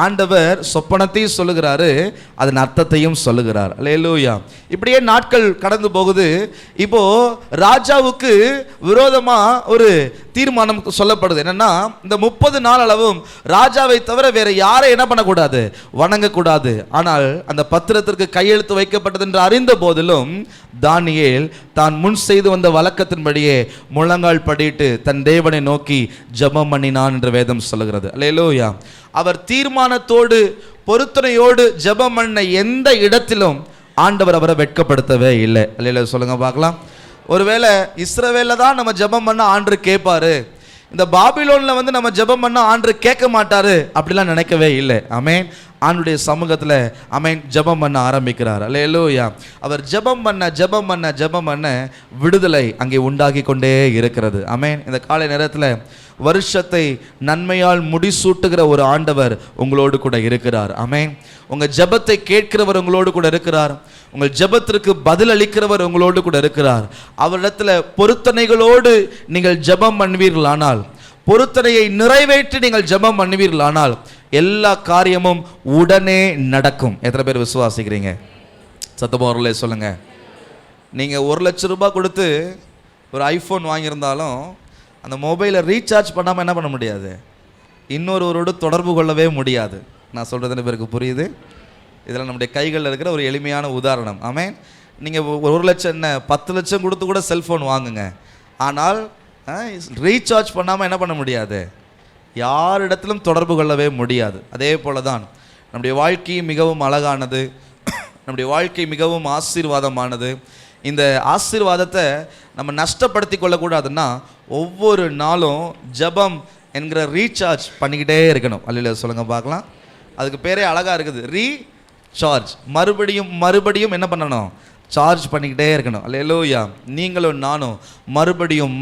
ஆண்டவர் சொப்பனத்தையும் சொல்லுகிறாரு, அதன் அர்த்தத்தையும் சொல்லுகிறார். அல்லேலூயா. இப்படியே நாட்கள் கடந்து போகுது. இப்போ ராஜாவுக்கு விரோதமா ஒரு தீர்மானம் சொல்லப்படுது. என்னன்னா இந்த 30 நாள் அளவும் ராஜாவை தவிர வேற யாரை என்ன பண்ணக்கூடாது, வணங்கக்கூடாது. ஆனால் அந்த பத்திரத்திற்கு கையெழுத்து வைக்கப்பட்டது என்று அறிந்த போதிலும் தானியேல் தான் முன் செய்து வந்த வழக்கத்தின்படியே முழங்கால் படிட்டு தன் தேவனை நோக்கி ஜெபம் பண்ணினான் என்று வேதம் சொல்லுகிறது. அல்லேலூயா. அவர் தீர்மானத்தோடு பொருத்தனையோடு ஜெபம் பண்ண எந்த இடத்திலும் ஆண்டவர் அவரை வெட்கப்படுத்தவே இல்லை. அல்லேலூயா சொல்லுங்க பார்க்கலாம். ஒருவேளை இஸ்ரவேல்ல தான் நம்ம ஜெபம் பண்ண ஆண்டவர் கேட்பாரு, இந்த பாபிலோன்ல நம்ம ஜெபம் பண்ண ஆண்டவர் கேட்க மாட்டாரு அப்படிலாம் நினைக்கவே இல்லை. ஆமென். ஆண்டுடைய சமூகத்தில் ஜெபம் பண்ண ஆரம்பிக்கிறார். அல்லேலூயா. அவர் ஜெபம் பண்ண விடுதலை அங்கே உண்டாகி கொண்டே இருக்கிறது. ஆமென். இந்த காலை நேரத்தில் வருஷத்தை நன்மையால் முடிசூட்டுகிற ஒரு ஆண்டவர் உங்களோடு கூட இருக்கிறார். ஆமென். உங்கள் ஜெபத்தை கேட்கிறவர் உங்களோடு கூட இருக்கிறார். உங்கள் ஜெபத்திற்கு பதில் அளிக்கிறவர் உங்களோடு கூட இருக்கிறார். அவரிடத்துல பொருத்தனைகளோடு நீங்கள் ஜெபம் பண்ணுவீர்களானால், பொருத்தனையை நிறைவேற்றி நீங்கள் ஜெபம் பண்ணுவீர்களானால் எல்லா காரியமும் உடனே நடக்கும். எத்தனை பேர் விசுவாசிக்கிறீங்க? சத்தமா அவர்களே சொல்லுங்க. நீங்கள் 1 லட்சம் ரூபாய் கொடுத்து ஒரு ஐஃபோன் வாங்கியிருந்தாலும் அந்த மொபைலை ரீசார்ஜ் பண்ணாமல் என்ன பண்ண முடியாது, இன்னொருவரோடு தொடர்பு கொள்ளவே முடியாது. நான் சொல்கிறது பேருக்கு புரியுது? இதெல்லாம் நம்முடைய கைகளில் இருக்கிற ஒரு எளிமையான உதாரணம். ஆமென். நீங்கள் 1 லட்சம் என்ன 10 லட்சம் கொடுத்து கூட செல்ஃபோன் வாங்குங்க, ஆனால் ரீசார்ஜ் பண்ணாமல் என்ன பண்ண முடியாது, யாரிடத்திலும் தொடர்பு கொள்ளவே முடியாது. அதே போல தான் நம்முடைய வாழ்க்கை மிகவும் அழகானது, நம்முடைய வாழ்க்கை மிகவும் ஆசீர்வாதமானது. இந்த ஆசீர்வாதத்தை நம்ம நஷ்டப்படுத்தி கொள்ளக்கூடாதுன்னா ஒவ்வொரு நாளும் ஜெபம் என்கிற ரீசார்ஜ் பண்ணிக்கிட்டே இருக்கணும். அல்லேலூயா சொல்லுங்க பார்க்கலாம். அதுக்கு பேரே அழகாக இருக்குது, ரீசார்ஜ். மறுபடியும் என்ன பண்ணணும், சார்ஜ் பண்ணிக்கிட்டே இருக்கணும். அல்லேலூயா. நீங்களும் நானும் மறுபடியும்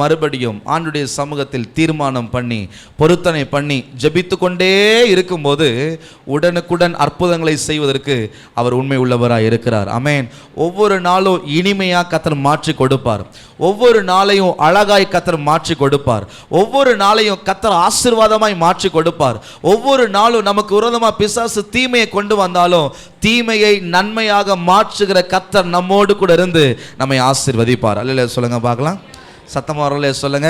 ஆண்டுடைய சமூகத்தில் தீர்மானம் பண்ணி பொருத்தனை பண்ணி ஜெபித்து கொண்டே இருக்கும்போது உடனுக்குடன் அற்புதங்களை செய்வதற்கு அவர் உண்மை உள்ளவராக இருக்கிறார். ஆமென். ஒவ்வொரு நாளும் இனிமையாக கர்த்தர் மாற்றி கொடுப்பார். ஒவ்வொரு நாளையும் அழகாய் கர்த்தர் மாற்றி கொடுப்பார். ஒவ்வொரு நாளையும் கர்த்தர் ஆசீர்வாதமாய் மாற்றி கொடுப்பார். ஒவ்வொரு நாளும் நமக்கு விரோதமாக பிசாசு தீமையை கொண்டு வந்தாலும் தீமையை நன்மையாக மாற்றுகிற கர்த்தர் நம்மோடு கூட இருந்து நம்மை ஆசீர்வதிப்பார். அல்லேலூயா சொல்லுங்க பார்க்கலாம். சத்தமா அவர்களே சொல்லுங்க.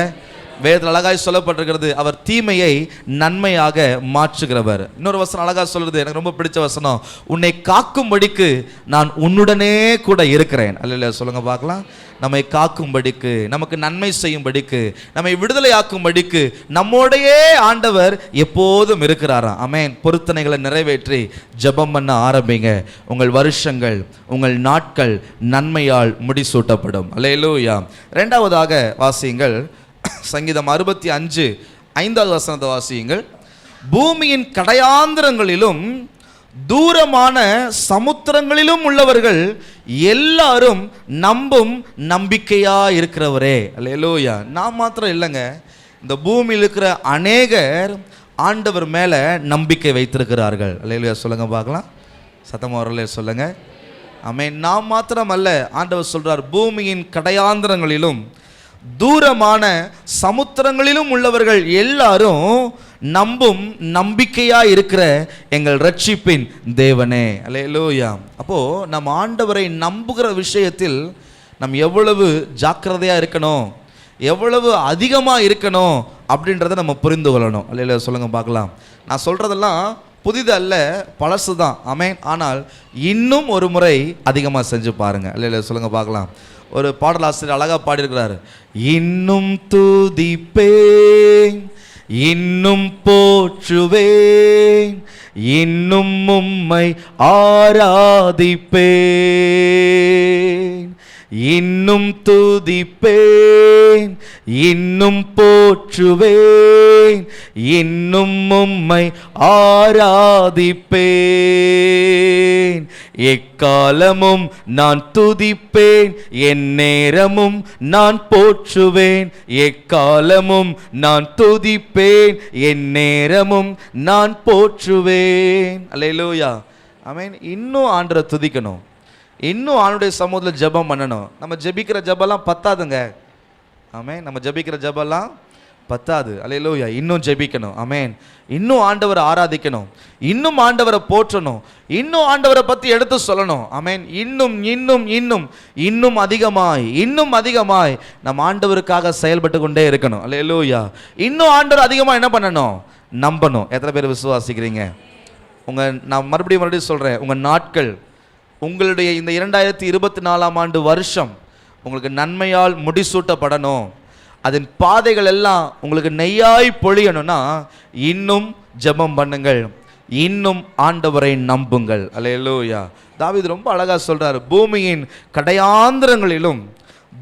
வேதத்தில் அழகாய் சொல்லப்பட்டிருக்கிறது, அவர் தீமையை நன்மையாக மாற்றுகிறவர். இன்னொரு வசனம் அழகாக சொல்றது, எனக்கு ரொம்ப பிடிச்ச வசனம், உன்னை காக்கும்படிக்கு நான் உன்னுடனே கூட இருக்கிறேன். அல்லேலூயா சொல்லுங்க பார்க்கலாம். நம்மை காக்கும்படிக்கு, நமக்கு நன்மை செய்யும்படிக்கு, நம்மை விடுதலை ஆக்கும்படிக்கு நம்மோடையே ஆண்டவர் எப்போதும் இருக்கிறாராம். ஆமென். பொருத்தனைகளை நிறைவேற்றி ஜெபம் பண்ண ஆரம்பிங்க. உங்கள் வருஷங்கள், உங்கள் நாட்கள் நன்மையால் முடிசூட்டப்படும். அல்லேலூயா. 2வதாக வாசியுங்கள், சங்கீதம் 65 5வது வசனத்தை வாசியுங்கள். பூமியின் கடையாந்திரங்களிலும் தூரமான சமுத்திரங்களிலும் உள்ளவர்கள் எல்லாரும் நம்பும் நம்பிக்கையா இருக்கிறவரே. அல்லேலூயா. நான் மாத்திரம் இல்லைங்க, இந்த பூமியில் இருக்கிற அநேகர் ஆண்டவர் மேல நம்பிக்கை வைத்திருக்கிறார்கள். அல்லேலூயா. சொல்லுங்க பார்க்கலாம், சத்தமா வரல சொல்லுங்க. ஆமென். நாம் மாத்திரம் அல்ல, ஆண்டவர் சொல்றார், பூமியின் கடையாந்திரங்களிலும் தூரமான சமுத்திரங்களிலும் உள்ளவர்கள் எல்லாரும் நம்பும் நம்பிக்கையா இருக்கிற எங்கள் ரட்சிப்பின் தேவனே. அல்லேலூயா. அப்போ நம்ம ஆண்டவரை நம்புகிற விஷயத்தில் நம் எவ்வளவு ஜாக்கிரதையா இருக்கணும், எவ்வளவு அதிகமாக இருக்கணும் அப்படின்றத நம்ம புரிந்து கொள்ளணும். அல்லேலூயா. சொல்லுங்க பார்க்கலாம். நான் சொல்றதெல்லாம் புதிது அல்ல, பழசு தான். ஆமென். ஆனால் இன்னும் ஒரு முறை அதிகமாக செஞ்சு பாருங்க. அல்லேலூயா. சொல்லுங்க பார்க்கலாம். ஒரு பாடலாசிரியர் அழகா பாடியிருக்கிறாரு, இன்னும் துதிப்பேன், இன்னும் போற்றுவேன், இன்னும் உம்மை ஆராதிப்பேன், இன்னும் துதிப்பேன், இன்னும் போற்றுவேன், இன்னும் உம்மை ஆராதிப்பேன், எக்காலமும் நான் துதிப்பேன், என் நேரமும் நான் போற்றுவேன், எக்காலமும் நான் துதிப்பேன், என் நேரமும் நான் போற்றுவேன். அல்லேலூயா. ஆமென். இன்னும் ஆண்டவரை துதிக்கணும், இன்னும் ஆண்டுடைய சமூகத்தில் ஜெபம் பண்ணணும். நம்ம ஜெபிக்கிற ஜெபம்லாம் பத்தாதுங்க. ஆமென். நம்ம ஜெபிக்கிற ஜெபம்லாம் பத்தாது. அல்லேலூயா. இன்னும் ஜெபிக்கணும். ஆமென். இன்னும் ஆண்டவரை ஆராதிக்கணும், இன்னும் ஆண்டவரை போற்றணும், இன்னும் ஆண்டவரை பற்றி எடுத்து சொல்லணும். ஆமென். இன்னும் இன்னும் இன்னும் இன்னும் அதிகமாய், இன்னும் அதிகமாய் நம்ம ஆண்டவருக்காக செயல்பட்டு கொண்டே இருக்கணும். அல்லேலூயா. இன்னும் ஆண்டவர் அதிகமாக என்ன பண்ணணும்? நம்பணும். எத்தனை பேர் விசுவாசிக்கிறீங்க? நான் மறுபடியும் சொல்கிறேன், உங்கள் நாட்கள், உங்களுடைய இந்த 2024ஆம் ஆண்டு வருஷம் உங்களுக்கு நன்மையால் முடிசூட்டப்படணும், அதன் பாதைகள் எல்லாம் உங்களுக்கு நெய்யாய் பொழியணும்னா இன்னும் ஜெபம் பண்ணுங்கள், இன்னும் ஆண்டவரை நம்புங்கள். அல்லேலூயா. தாவீது ரொம்ப அழகா சொல்றாரு, பூமியின் கடையாந்திரங்களிலும்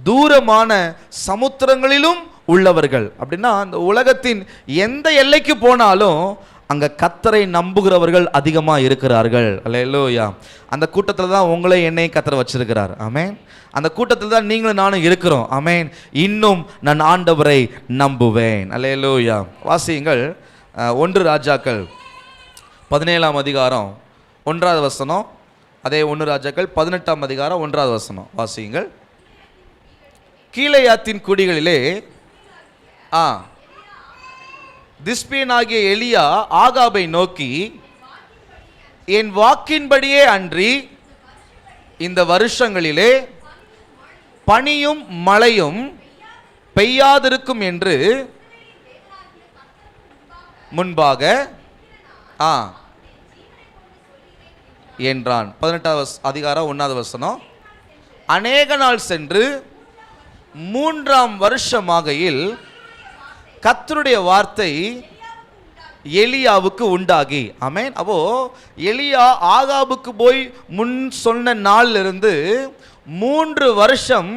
தூரமான சமுத்திரங்களிலும் உள்ளவர்கள். அப்படின்னா அந்த உலகத்தின் எந்த எல்லைக்கு போனாலும் அங்கே கர்த்தரை நம்புகிறவர்கள் அதிகமாக இருக்கிறார்கள். அல்லேலூயா. அந்த கூட்டத்தில் தான் உங்களை என்னை கர்த்தர் வச்சிருக்கிறார். ஆமென். அந்த கூட்டத்தில் தான் நீங்களும் நானும் இருக்கிறோம். ஆமென். இன்னும் நான் ஆண்டவரை நம்புவேன். அல்லேலூயா. வாசியுங்கள் 1 ராஜாக்கள் 17ஆம் அதிகாரம் 1வது வசனம். அதே 1 ராஜாக்கள் 18ஆம் அதிகாரம் 1வது வசனம் வாசியுங்கள். கீலேயாத்தின் குடிகளிலே திஸ்பியனாகிய எலியா ஆகாபை நோக்கி, என் வாக்கின்படியே அன்றி இந்த வருஷங்களிலே பனியும் மழையும் பெய்யாதிருக்கும் என்று முன்பாக என்றான். 18வது அதிகாரம் 1வது வசனம். அநேக நாள் சென்று 3ஆம் வருஷமாகையில் கர்த்தருடைய வார்த்தை எலியாவுக்கு உண்டாகி. ஆமென். அப்போ எலியா ஆகாபுக்கு போய் முன் சொன்ன நாளிலிருந்து 3 வருஷம்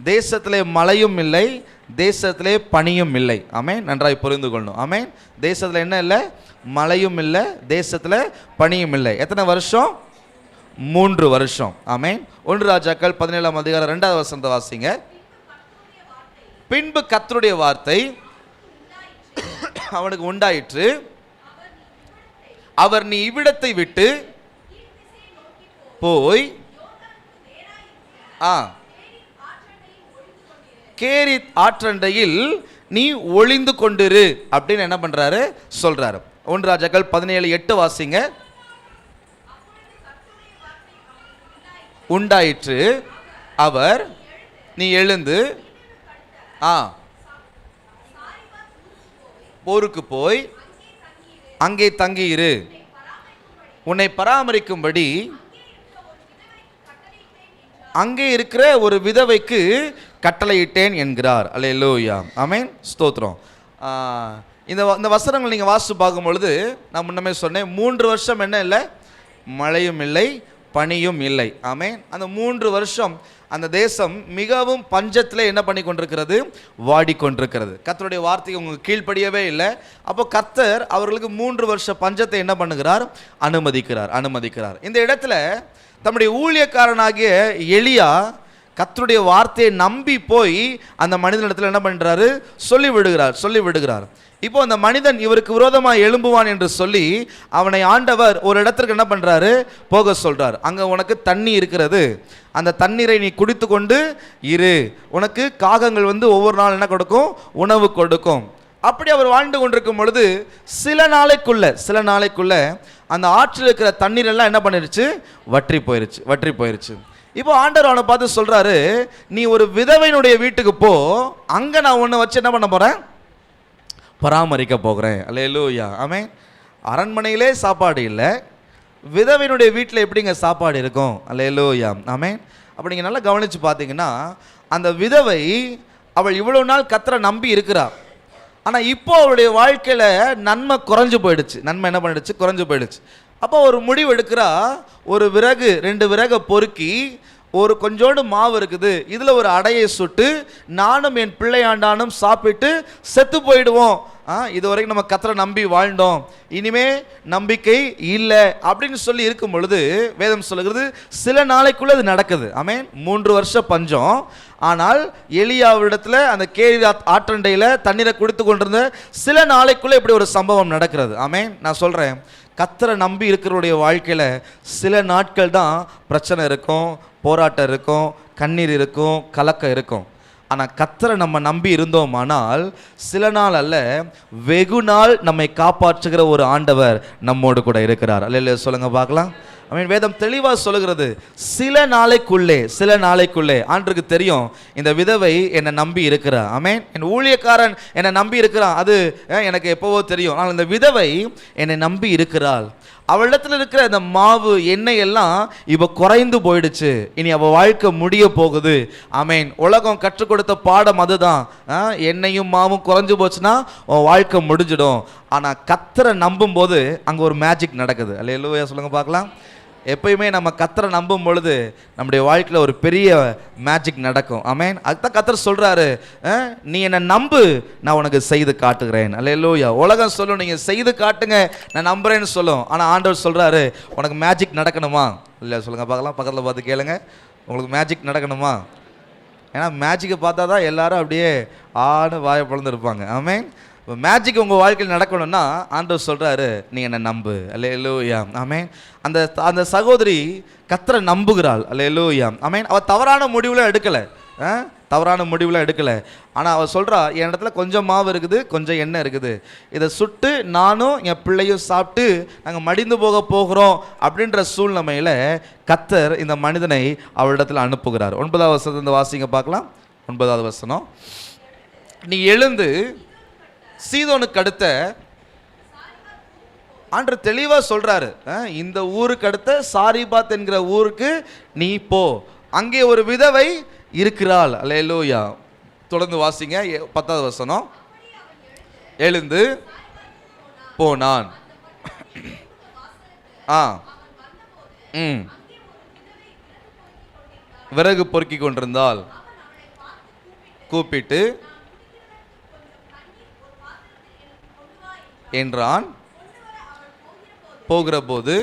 தேசத்திலே மழையும் இல்லை, தேசத்திலே பனியும் இல்லை. ஆமென். நன்றாய் புரிந்து கொள்ளணும். ஆமென். தேசத்தில் என்ன இல்லை? மழையும் இல்லை, தேசத்தில் பனியும் இல்லை. எத்தனை வருஷம்? 3 வருஷம். ஆமென். 1 ராஜாக்கள் 17ஆம் அதிகாரம் 2வது வசனத்தை வாசிங்க. பின்பு கர்த்தருடைய வார்த்தை அவனுக்கு உண்டாயிற்று, அவர் நீ இவ்விடத்தை விட்டு போய் கேரித் ஆற்றண்டையில் நீ ஒளிந்து கொண்டிரு அப்படின்னு என்ன பண்றாரு? சொல்றாரு. 1 ராஜாக்கள் 17:8 வாசிங்க. உண்டாயிற்று, அவர் நீ எழுந்து போருக்கு போய் அங்கே தங்கியிரு, உன்னை பராமரிக்கும்படி அங்கே இருக்கிற ஒரு விதவைக்கு கட்டளையிட்டேன் என்கிறார். அல்லேலூயா. ஆமென். ஸ்தோத்திரம். இந்த வசனங்கள் நீங்கள் வாசித்து பார்க்கும் பொழுது நான் முன்னமே சொன்னேன், 3 வருஷம் என்ன இல்லை? மழையும் இல்லை, பனியும் இல்லை. ஆமென். அந்த 3 வருஷம் அந்த தேசம் மிகவும் பஞ்சத்தில் என்ன பண்ணி கொண்டிருக்கிறது, வாடிக்கொண்டிருக்கிறது. கர்த்தருடைய வார்த்தைக்கு உங்களுக்கு கீழ்ப்படியவே இல்லை. அப்போ கர்த்தர் அவர்களுக்கு 3 வருஷ பஞ்சத்தை என்ன பண்ணுகிறார், அனுமதிக்கிறார். இந்த இடத்துல தம்முடைய ஊழியக்காரனாகிய எலியா கர்த்தருடைய வார்த்தையை நம்பி போய் அந்த மனிதனிடத்தில் என்ன பண்ணுறாரு, சொல்லி விடுகிறார். இப்போ அந்த மனிதன் இவருக்கு விரோதமாக எழும்புவான் என்று சொல்லி அவனை ஆண்டவர் ஒரு இடத்திற்கு என்ன பண்ணுறாரு, போக சொல்கிறார். அங்கே உனக்கு தண்ணி இருக்கிறது, அந்த தண்ணீரை நீ குடித்து கொண்டு இரு, உனக்கு காகங்கள் ஒவ்வொரு நாள் என்ன கொடுக்கும், உணவு கொடுக்கும். அப்படி அவர் வாழ்ந்து கொண்டிருக்கும் பொழுது சில நாளைக்குள்ள அந்த ஆற்றில் இருக்கிற தண்ணீர் எல்லாம் என்ன பண்ணிருச்சு, வற்றி போயிருச்சு. இப்போ ஆண்டவர் அவனை பார்த்து சொல்றாரு, நீ ஒரு விதவையினுடைய வீட்டுக்கு போ, அங்க நான் உன்னை வச்சு என்ன பண்ண போறேன், பராமரிக்க போகிறேன். அல்லேலூயா, ஆமென். அரண்மனையிலே சாப்பாடு இல்லை, விதவையினுடைய வீட்டில் எப்படிங்க சாப்பாடு இருக்கும்? அல்லேலூயா, ஆமென். அப்போ நீங்கள் நல்லா கவனித்து பார்த்தீங்கன்னா அந்த விதவை அவள் இவ்வளோ நாள் கர்த்தரை நம்பி இருக்கிறாள். ஆனால் இப்போ அவளுடைய வாழ்க்கையில் நன்மை குறைஞ்சு போயிடுச்சு. அப்போ ஒரு முடிவு எடுக்கிறா, ஒரு விறகு 2 விறகை பொறுக்கி ஒரு கொஞ்சோண்டு மாவு இருக்குது, இதில் ஒரு அடையை சுட்டு நானும் என் பிள்ளையாண்டானும் சாப்பிட்டு செத்து போயிடுவோம். இதுவரைக்கும் நம்ம கர்த்தரை நம்பி வாழ்ந்தோம், இனிமே நம்பிக்கை இல்லை அப்படின்னு சொல்லி இருக்கும் பொழுது வேதம் சொல்லுகிறது சில நாளைக்குள்ளே அது நடக்குது. ஆமென். 3 வருஷ பஞ்சம். ஆனால் எலியாவிடத்தில் அந்த கேரி ஆற்றண்டையில் தண்ணீரை குடித்து கொண்டிருந்த சில நாளைக்குள்ளே இப்படி ஒரு சம்பவம் நடக்கிறது. ஆமென். நான் சொல்கிறேன், கர்த்தரை நம்பி இருக்கிறவருடைய வாழ்க்கையில் சில நாட்கள் தான் பிரச்சனை இருக்கும், போராட்டம் இருக்கும், கண்ணீர் இருக்கும், கலக்கம் இருக்கும். ஆனால் கர்த்தரை நம்ம நம்பி இருந்தோமானால் சில நாள் அல்ல, வெகு நாள் நம்மை காப்பாற்றுகிற ஒரு ஆண்டவர் நம்மோடு கூட இருக்கிறார். அல்ல சொல்லுங்க பார்க்கலாம். வேதம் தெளிவாக சொல்லுகிறது, சில நாளைக்குள்ளே ஆண்டருக்கு தெரியும் இந்த விதவை என்னை நம்பி இருக்கிறா. ஆமென். என் ஊழியக்காரன் என்னை நம்பி இருக்கிறான், அது எனக்கு எப்போவோ தெரியும். ஆனால் இந்த விதவை என்னை நம்பி இருக்கிறாள், அவளிடத்தில் இருக்கிற அந்த மாவு எண்ணெய் எல்லாம் இப்போ குறைந்து போயிடுச்சு, இனி அவள் வாழ்க்கை முடிய போகுது. ஆமென். உலகம் கற்றுக் கொடுத்த பாடம் அதுதான், எண்ணெயும் மாவும் குறைஞ்சு போச்சுன்னா உன் வாழ்க்கை முடிஞ்சிடும். ஆனால் கர்த்தரை நம்பும் போது அங்கே ஒரு மேஜிக் நடக்குது. அல்லேலூயா சொல்லுங்க பார்க்கலாம். எப்பயுமே நம்ம கர்த்தரை நம்பும் பொழுது நம்முடைய வாழ்க்கையில் ஒரு பெரிய மேஜிக் நடக்கும். ஆமென். அதுதான் கர்த்தர் சொல்றாரு, நீ என்னை நம்பு, நான் உனக்கு செய்து காட்டுகிறேன். அல்லேலூயா. உலகம் சொல்லும் நீங்கள் செய்து காட்டுங்க, நான் நம்புறேன்னு சொல்லும். ஆனால் ஆண்டவர் சொல்றாரு, உனக்கு மேஜிக் நடக்கணுமா? இல்லை சொல்லுங்க பார்க்கலாம், பக்கத்தில் பார்த்து கேளுங்க, உங்களுக்கு மேஜிக் நடக்கணுமா? ஏன்னா மேஜிக்கை பார்த்தா தான் எல்லாரும் அப்படியே வாயை பிளந்து இருப்பாங்க. ஆமென். மேஜிக் உங்கள் வாழ்க்கையில் நடக்கணும்னா ஆண்டவர் சொல்கிறாரு, நீ என்னை நம்பு. அல்லேலூயா, ஆமென். அந்த சகோதரி கர்த்தரை நம்புகிறாள். அல்லேலூயா, ஆமென். அவள் தவறான முடிவுலாம் எடுக்கலை. ஆனால் அவள் சொல்கிறா, என் இடத்துல கொஞ்சம் மாவு இருக்குது, கொஞ்சம் எண்ணெய் இருக்குது, இதை சுட்டு நானும் என் பிள்ளையும் சாப்பிட்டு நாங்கள் மடிந்து போகிறோம் அப்படின்ற சூழ்நிலையில் கர்த்தர் இந்த மனிதனை அவளிடத்தில் அனுப்புகிறார். 9வது வசனத்தை வாசிங்க பார்க்கலாம். 9வது வசனம், நீ எழுந்து சீதோனுக்கு அடுத்த, ஆண்டவர் தெளிவாக சொல்றாரு, இந்த ஊருக்கு அடுத்த சாரிபாத் என்கிற ஊருக்கு நீ போ, அங்கே ஒரு விதவை இருக்கிறாள். அல்லேலூயா. தொடர்ந்து வாசிங்க. 10வது வசனம், எழுந்து போனான். விறகு பொறுக்கி கொண்டிருந்தால் கூப்பிட்டு என்றான். போகிற போது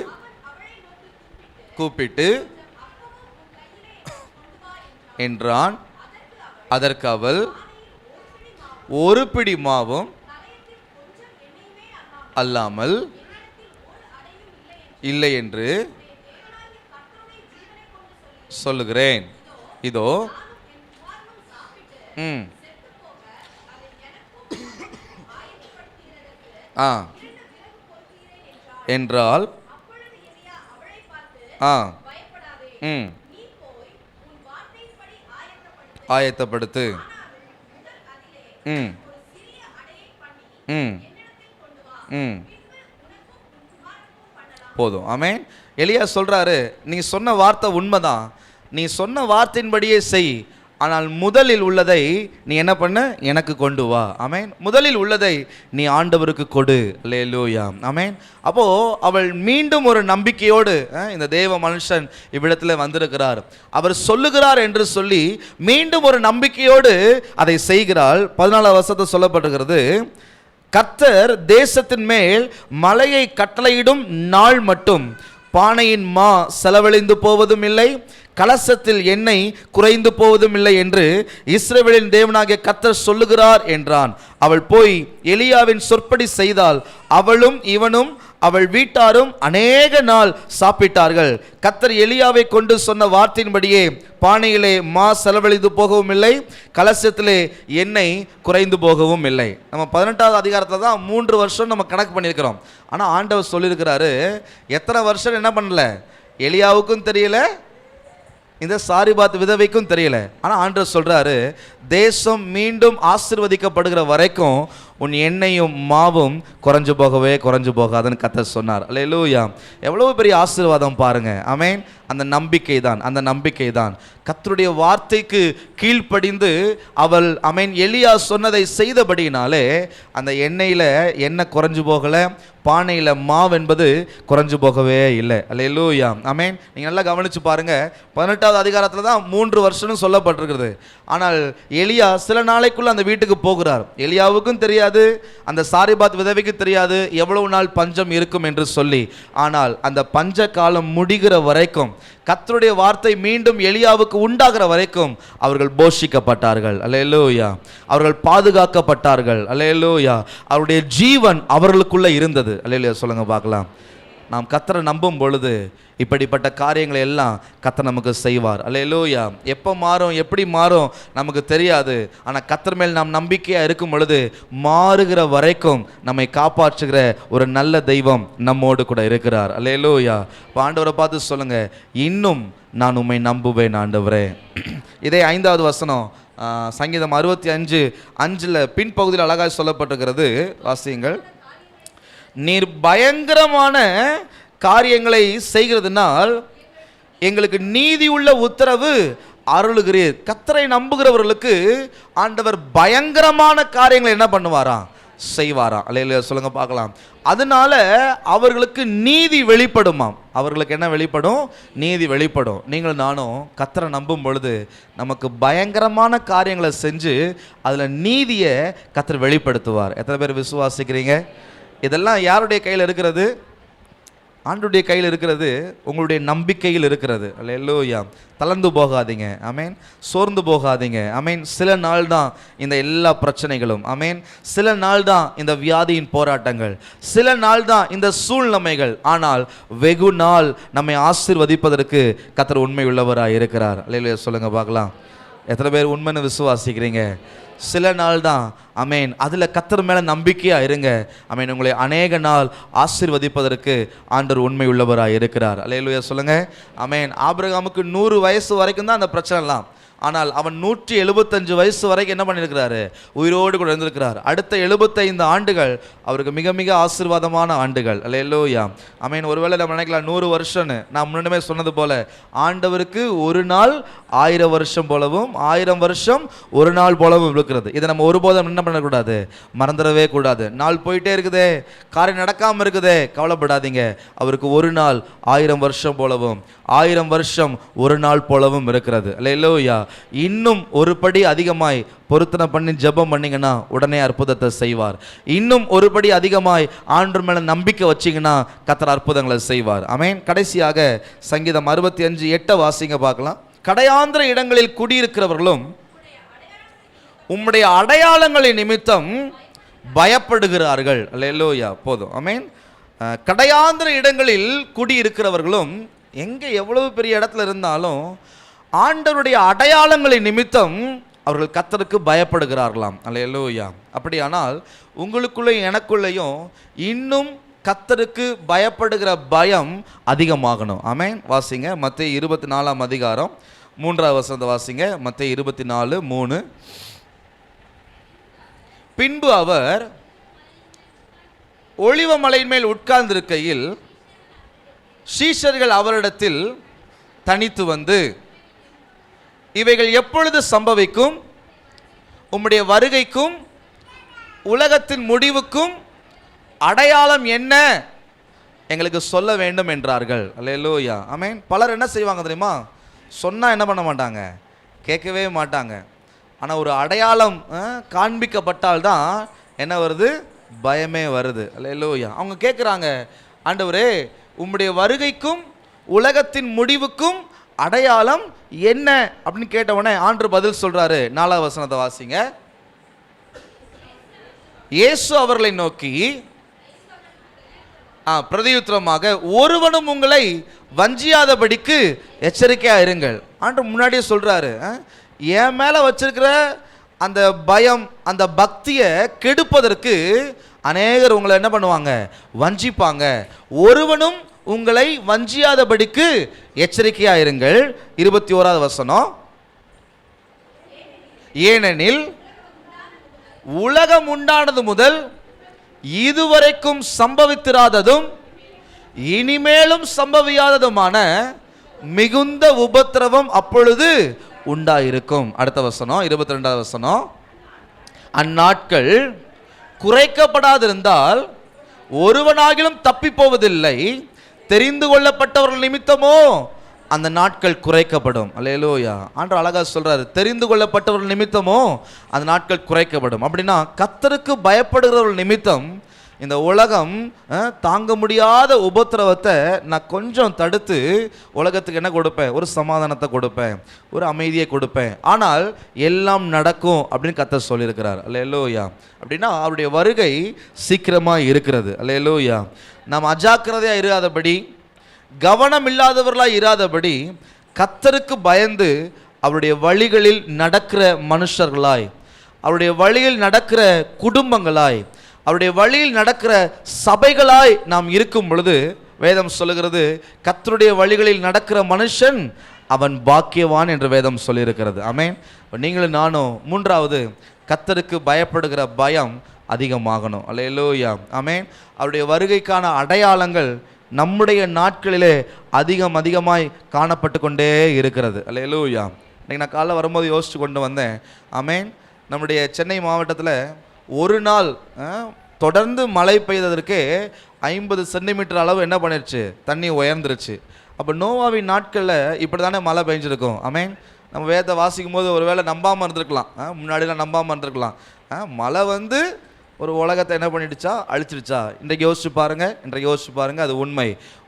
கூப்பிட்டு என்றான். அதற்கு அவள், ஒரு பிடி மாவும் அல்லாமல் இல்லை என்று சொல்லுகிறேன். இதோ என்றால் ஆயத்தப்படுத்து. போதும். ஆமென். எலியா சொல்றாரு, நீ சொன்ன வார்த்தை உண்மைதான், நீ சொன்ன வார்த்தையின்படியே செய், ஆனால் முதலில் உள்ளதை நீ என்ன பண்ண, எனக்கு கொண்டு வா. ஆமென். முதலில் உள்ளதை நீ ஆண்டவருக்கு கொடு. அல்லேலூயா. ஆமென். அப்போ அவள் மீண்டும் ஒரு நம்பிக்கையோடு இந்த தேவ மனுஷன் இவ்விடத்தில் வந்திருக்கிறார், அவர் சொல்லுகிறார் என்று சொல்லி மீண்டும் ஒரு நம்பிக்கையோடு அதை செய்கிறாள். 14 வசனத்தில் சொல்லப்பட்டிருக்கிறது, கர்த்தர் தேசத்தின் மேல் மலையை கட்டளையிடும் நாள் மட்டும் பானையின் மா செலவழிந்து போவதும் இல்லை, கலசத்தில் எண்ணெய் குறைந்து போவதும் இல்லை என்று இஸ்ரவேலின் தேவனாகிய கர்த்தர் சொல்லுகிறார் என்றான். அவள் போய் எலியாவின் சொற்படி செய்தால் அவளும் இவனும் அவள் வீட்டாரும் அநேக நாள் சாப்பிட்டார்கள். கர்த்தர் எலியாவை கொண்டு சொன்ன வார்த்தையின்படியே பானையிலே மா செலவழிந்து போகவும் இல்லை, கலசத்திலே எண்ணெய் குறைந்து போகவும் இல்லை. நம்ம 18வது அதிகாரத்தில் தான் 3 வருஷம் நம்ம கணக்கு பண்ணியிருக்கிறோம். ஆனால் ஆண்டவர் சொல்லியிருக்கிறாரு, எத்தனை வருஷம் என்ன பண்ணல, எலியாவுக்கும் தெரியல, இந்த சாரிபாத் விதவைக்கும் தெரியல. ஆனால் ஆண்டவர் சொல்றாரு, தேசம் மீண்டும் ஆசீர்வதிக்கப்படுகிற வரைக்கும் உன் எண்ணெயும் மாவும் குறைஞ்சு போகாதுன்னு கர்த்தர் சொன்னார். அல்லேலூயா. எவ்வளவு பெரிய ஆசீர்வாதம் பாருங்க. ஆமென். அந்த நம்பிக்கை தான் கர்த்தருடைய வார்த்தைக்கு கீழ்ப்படிந்து அவள் ஆமென் எலியா சொன்னதை செய்தபடியினாலே அந்த எண்ணெய் குறைஞ்சு போகலை, பானையில் மாவு என்பது குறைஞ்சு போகவே இல்லை. அல்லேலூயா. ஆமென். நீங்கள் நல்லா கவனிச்சு பாருங்க, 18வது அதிகாரத்தில் தான் 3 வருஷம்னு சொல்லப்பட்டிருக்கிறது. ஆனால் எலியா சில நாளைக்குள்ள அந்த வீட்டுக்கு போகிறார். எலியாவுக்கும் தெரியாது, அந்த சாரிபாத் விதவைக்கு தெரியாது எவ்வளவு நாள் பஞ்சம் இருக்கும் என்று சொல்லி. ஆனால் அந்த பஞ்ச காலம் முடிகிற வரைக்கும், கர்த்தருடைய வார்த்தை மீண்டும் எலியாவுக்கு உண்டாகிற வரைக்கும் அவர்கள் போஷிக்கப்பட்டார்கள். அல்லேலூயா. அவர்கள் பாதுகாக்கப்பட்டார்கள். அல்லேலூயா. அவருடைய ஜீவன் அவர்களுக்குள்ள இருந்தது. அல்லேலூயா. சொல்லுங்க பார்க்கலாம். நாம் கர்த்தரை நம்பும் பொழுது இப்படிப்பட்ட காரியங்களை எல்லாம் கர்த்தர் நமக்கு செய்வார். அல்லேலூயா. எப்போ மாறும், எப்படி மாறும் நமக்கு தெரியாது. ஆனால் கர்த்தர் மேல் நாம் நம்பிக்கையாக இருக்கும் பொழுது மாறுகிற வரைக்கும் நம்மை காப்பாற்றுகிற ஒரு நல்ல தெய்வம் நம்மோடு கூட இருக்கிறார். அல்லேலூயா. இப்போ ஆண்டவரை பார்த்து சொல்லுங்க, இன்னும் நான் உம்மை நம்புவேன் ஆண்டவரே. இதே 5வது வசனம் சங்கீதம் 65:5 பின்பகுதியில் அழகாக சொல்லப்பட்டிருக்கிறது. வாசியுங்கள். நீர் பயங்கரமான காரியங்களை செய்கிறதுனால் எங்களுக்கு நீதி உள்ள உத்தரவு அருளுகிறீர். கர்த்தரை நம்புகிறவர்களுக்கு ஆண்டவர் பயங்கரமான காரியங்களை என்ன பண்ணுவாராம், செய்வாராம். அல்லேலூயா. சொல்லுங்க பார்க்கலாம். அதனால அவர்களுக்கு நீதி வெளிப்படுமாம். அவர்களுக்கு என்ன வெளிப்படும், நீதி வெளிப்படும். நீங்களும் நானும் கர்த்தரை நம்பும் பொழுது நமக்கு பயங்கரமான காரியங்களை செஞ்சு அதில் நீதியை கர்த்தர் வெளிப்படுத்துவார். எத்தனை பேர் விசுவாசிக்கிறீங்க? இதெல்லாம் யாருடைய கையில் இருக்கிறது? ஆண்டவருடைய கையில் இருக்கிறது, உங்களுடைய நம்பிக்கையில் இருக்கிறது. அல்லேலூயா. தளர்ந்து போகாதீங்க. ஆமேன். சோர்ந்து போகாதீங்க. ஆமேன். சில நாள் தான் இந்த எல்லா பிரச்சனைகளும். ஆமேன். சில நாள் தான் இந்த வியாதியின் போராட்டங்கள், சில நாள் தான் இந்த சூழ்நிலைகள். ஆனால் வெகு நாள் நம்மை ஆசீர்வதிப்பதற்கு கர்த்தர் உண்மை உள்ளவராக இருக்கிறார். அல்லேலூயா. சொல்லுங்க பார்க்கலாம். எத்தனை பேர் உண்மைன்னு விசுவாசிக்கிறீங்க? சில நாள் தான். அமேன். அதில் கர்த்தர் மேலே நம்பிக்கையாக இருங்க. அமேன். உங்களை அநேக நாள் ஆசீர்வதிப்பதற்கு ஆண்டவர் உண்மை உள்ளவராக இருக்கிறார். அல்லேலூயா. சொல்லுங்க. அமேன். ஆபிரகாமுக்கு 100 வயசு வரைக்கும் தான் அந்த பிரச்சனைலாம். ஆனால் அவன் 175 வயசு வரைக்கும் என்ன பண்ணியிருக்கிறாரு, உயிரோடு கூட இருந்திருக்கிறார். அடுத்த 75 ஆண்டுகள் அவருக்கு மிக மிக ஆசீர்வாதமான ஆண்டுகள். அல்லேலூயா. அமேன். ஒருவேளை நம்ம நினைக்கலாம் 100 வருஷம்னு. நான் முன்னமே சொன்னது போல ஆண்டவருக்கு ஒரு நாள் 1000 வருஷம் போலவும் 1000 வருஷம் ஒரு நாள் போலவும் இருக்கிறது. இதை நம்ம ஒருபோதும் என்ன பண்ணக்கூடாது, மறந்துடவே கூடாது. நாள் போயிட்டே இருக்குதே, காரியம் நடக்காமல் இருக்குதே, கவலைப்படாதீங்க. அவருக்கு ஒரு நாள் 1000 வருஷம் போலவும் 1000 வருஷம் ஒரு நாள் போலவும் இருக்கிறது. அல்லேலூயா. இன்னும் ஒரு படி அதிகமாய் பொருத்தனை பண்ணி ஜெபம் பண்ணீங்கன்னா உடனே அற்புதத்தை செய்வார். இன்னும் ஒரு படி அதிகமாய் ஆண்டவர் மேல நம்பிக்கை வச்சீங்கன்னா கர்த்தர் அற்புதங்களை செய்வார். ஆமென். கடைசியாக சங்கீதம் 65:8 வாசிங்க பார்க்கலாம். கடையாந்திர இடங்களில் குடியிருக்கிறவர்களும் உம்முடைய அடையாளங்களின் நிமித்தம் பயப்படுகிறார்கள். அல்லேலூயா. போதும். ஆமென். கடையாந்திர இடங்களில் குடியிருக்கிறவர்களும், எங்கே எவ்வளவு பெரிய இடத்துல இருந்தாலும் ஆண்டவருடைய அடையாளங்களின் நிமித்தம் அவர்கள் கர்த்தருக்கு பயப்படுகிறார்களாம். அல்லேலூயா. அப்படியானால் உங்களுக்குள்ளேயும் எனக்குள்ளேயும் இன்னும் கர்த்தருக்கு பயப்படுகிற பயம் அதிகமாகணும். ஆமென். வாசிங்க மத்தேயு 24ஆம் அதிகாரம் 3வது வசனத்தை வாசிங்க. மத்தேயு 24:3. பின்பு அவர் ஒலிவ மலையின் மேல் உட்கார்ந்திருக்கையில் சீஷர்கள் அவரிடத்தில் தனித்து வந்து, இவைகள் எப்பொழுது சம்பவிக்கும்? உம்முடைய வருகைக்கும் உலகத்தின் முடிவுக்கும் அடையாளம் என்ன எங்களுக்கு சொல்ல வேண்டும் என்றார்கள். அல்லேலூயா, ஆமென். பலர் என்ன செய்வாங்க தெரியுமா? சொன்னால் என்ன பண்ண மாட்டாங்க, கேட்கவே மாட்டாங்க. ஆனால் ஒரு அடையாளம் காண்பிக்கப்பட்டால்தான் என்ன வருது? பயமே வருது. அல்லேலூயா. அவங்க கேட்குறாங்க, ஆண்டவரே உம்முடைய வருகைக்கும் உலகத்தின் முடிவுக்கும் அடையாளம் என்ன அப்படின்னு கேட்டவனே ஆண்டவர் பதில் சொல்றாரு. 4வது வசனத்தை வாசிங்க. இயேசு அவர்களை நோக்கி பிரதியுத்தரமாக, ஒருவனும் உங்களை வஞ்சியாதபடிக்கு எச்சரிக்கையா இருங்கள். ஆண்டவர் முன்னாடியே சொல்றாரு, என் மேல வச்சிருக்கிற அந்த பயம், அந்த பக்தியை கெடுப்பதற்கு அநேகர் உங்களை என்ன பண்ணுவாங்க? வஞ்சிப்பாங்க. ஒருவனும் உங்களை வஞ்சியாதபடிக்கு எச்சரிக்கையா இருங்கள். 21வது வசனம், ஏனெனில் உலகம் உண்டானது முதல் இதுவரைக்கும் சம்பவித்திராததும் இனிமேலும் சம்பவியாததுமான மிகுந்த உபத்திரவம் அப்பொழுது உண்டாயிருக்கும். அடுத்த வசனம் 22வது வசனம், அந்நாட்கள் குறைக்கப்படாதிருந்தால் ஒருவனாகிலும் தப்பி போவதில்லை, தெரிந்து கொள்ளப்பட்டவர்கள் நிமித்தமோ அந்த நாட்கள் குறைக்கப்படும். அல்லேலூயா. ஆண்டவர் அழகா சொல்றாரு, தெரிந்து கொள்ளப்பட்டவர்கள் நிமித்தமோ அந்த நாட்கள் குறைக்கப்படும். அப்படின்னா கர்த்தருக்கு பயப்படுகிறவர்கள் நிமித்தம் இந்த உலகம் தாங்க முடியாத உபத்திரவத்தை நான் கொஞ்சம் தடுத்து உலகத்துக்கு என்ன கொடுப்பேன்? ஒரு சமாதானத்தை கொடுப்பேன், ஒரு அமைதியை கொடுப்பேன். ஆனால் எல்லாம் நடக்கும் அப்படின்னு கர்த்தர் சொல்லியிருக்கிறார். அல்லேலூயா. அப்படின்னா அவருடைய வருகை சீக்கிரமாக இருக்கிறது. அல்லேலூயா. நாம் அஜாக்கிரதையாக இராதபடி, கவனம் இல்லாதவர்களாக இராதபடி, கர்த்தருக்கு பயந்து அவருடைய வழிகளில் நடக்கிற மனுஷர்களாய், அவருடைய வழியில் நடக்கிற குடும்பங்களாய், அவருடைய வழியில் நடக்கிற சபைகளாய் நாம் இருக்கும் பொழுது வேதம் சொல்லுகிறது, கர்த்தருடைய வழிகளில் நடக்கிற மனுஷன் அவன் பாக்கியவான் என்று வேதம் சொல்லியிருக்கிறது. ஆமென். நீங்களும் நானும் 3வது, கர்த்தருக்கு பயப்படுகிற பயம் அதிகமாகணும். அல்லேலூயா, ஆமென். அவருடைய வருகைக்கான அடையாளங்கள் நம்முடைய நாட்களிலே அதிகமாய் காணப்பட்டு கொண்டே இருக்கிறது. அல்லேலூயா. இன்னைக்கு நான் காலைல வரும்போது யோசிச்சு கொண்டு வந்தேன். ஆமென். நம்முடைய சென்னை மாவட்டத்தில் ஒரு நாள் தொடர்ந்து மழை பெய்ததற்கே 50 சென்டிமீட்டர் அளவு என்ன பண்ணிருச்சு? தண்ணி உயர்ந்துருச்சு. அப்போ நோவாவின் நாட்களில் இப்படி தானே மழை பெஞ்சிருக்கும். ஆமென். நம்ம வேதத்தை வாசிக்கும் போது ஒரு வேளை நம்பாமல் இருந்திருக்கலாம், முன்னாடிலாம் நம்பாமல் இருந்திருக்கலாம். மழை வந்து ஒரு உலகத்தை என்ன பண்ணிடுச்சா? அழிச்சிடுச்சா? இன்றைக்கு யோசிச்சு பாருங்க, அது உண்மை.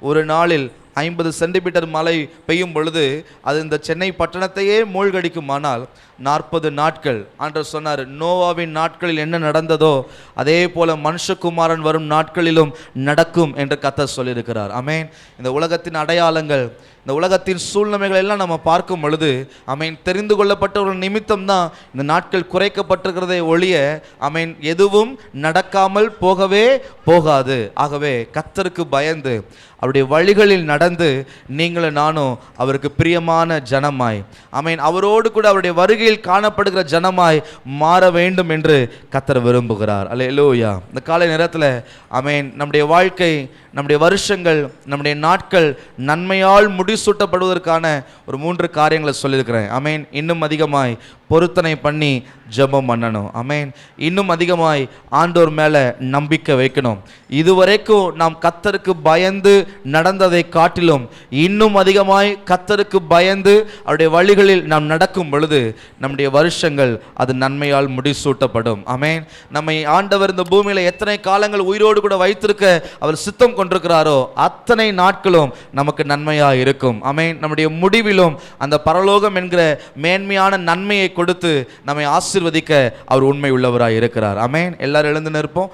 ஒரு நாளில் 50 சென்டிமீட்டர் மழை பெய்யும் பொழுது அது இந்த சென்னை பட்டணத்தையே மூழ்கடிக்குமானால் 40 நாட்கள் ஆண்டவர் சொன்னார், நோவாவின் நாட்களில் என்ன நடந்ததோ அதே போல மனுஷகுமாரன் வரும் நாட்களிலும் நடக்கும் என்று கர்த்தர் சொல்லியிருக்கிறார். ஆமென். இந்த உலகத்தின் அடையாளங்கள், இந்த உலகத்தின் சூழ்நிலைகள் எல்லாம் நம்ம பார்க்கும் பொழுது ஆமென், தெரிந்து கொள்ளப்பட்டவர்கள் நிமித்தம் தான் இந்த நாட்கள் குறைக்கப்பட்டிருக்கிறதே ஒழிய ஆமென் எதுவும் நடக்காமல் போகவே போகாது. ஆகவே கர்த்தருக்கு பயந்து அவருடைய வழிகளில் நடந்து நீங்களும் நானும் அவருக்கு பிரியமான ஜனமாய் ஆமென், அவரோடு கூட அவருடைய வருகையில் காணப்படுகிற ஜனமாய் மாற வேண்டும் என்று கர்த்தர் விரும்புகிறார். அல்லேலூயா. இந்த காலை நேரத்தில் ஆமென், நம்முடைய வாழ்க்கை, நம்முடைய வருஷங்கள், நம்முடைய நாட்கள் நன்மையால் முடிசூட்டப்படுவதற்கான ஒரு 3 காரியங்களை சொல்லியிருக்கிறேன். ஆமென். இன்னும் அதிகமாய் பொருத்தனை பண்ணி ஜெபம் பண்ணணும். ஆமென். இன்னும் அதிகமாய் ஆண்டவர் மேலே நம்பிக்கை வைக்கணும். இதுவரைக்கும் நாம் கர்த்தருக்கு பயந்து நடந்ததை காட்டிலும் இன்னும் அதிகமாய் கர்த்தருக்கு பயந்து அவருடைய வழிகளில் நாம் நடக்கும் பொழுது நம்முடைய வருஷங்கள் அது நன்மையால் முடிசூட்டப்படும். ஆமென். நம்மை ஆண்டவர் இந்த பூமியில் எத்தனை காலங்கள் உயிரோடு கூட வைத்திருக்க அவர் சித்தம் கொண்டிருக்கிறாரோ அத்தனை நாட்களும் நமக்கு நன்மையாக இருக்கும். ஆமென். நம்முடைய முடிவிலும் அந்த பரலோகம் என்கிற மேன்மையான நன்மையை கொடுத்து நம்மை ஆசீர்வதிக்க அவர் உண்மை உள்ளவராய் இருக்கிறார். ஆமென். எல்லாரும் எழுந்து நிற்போம்.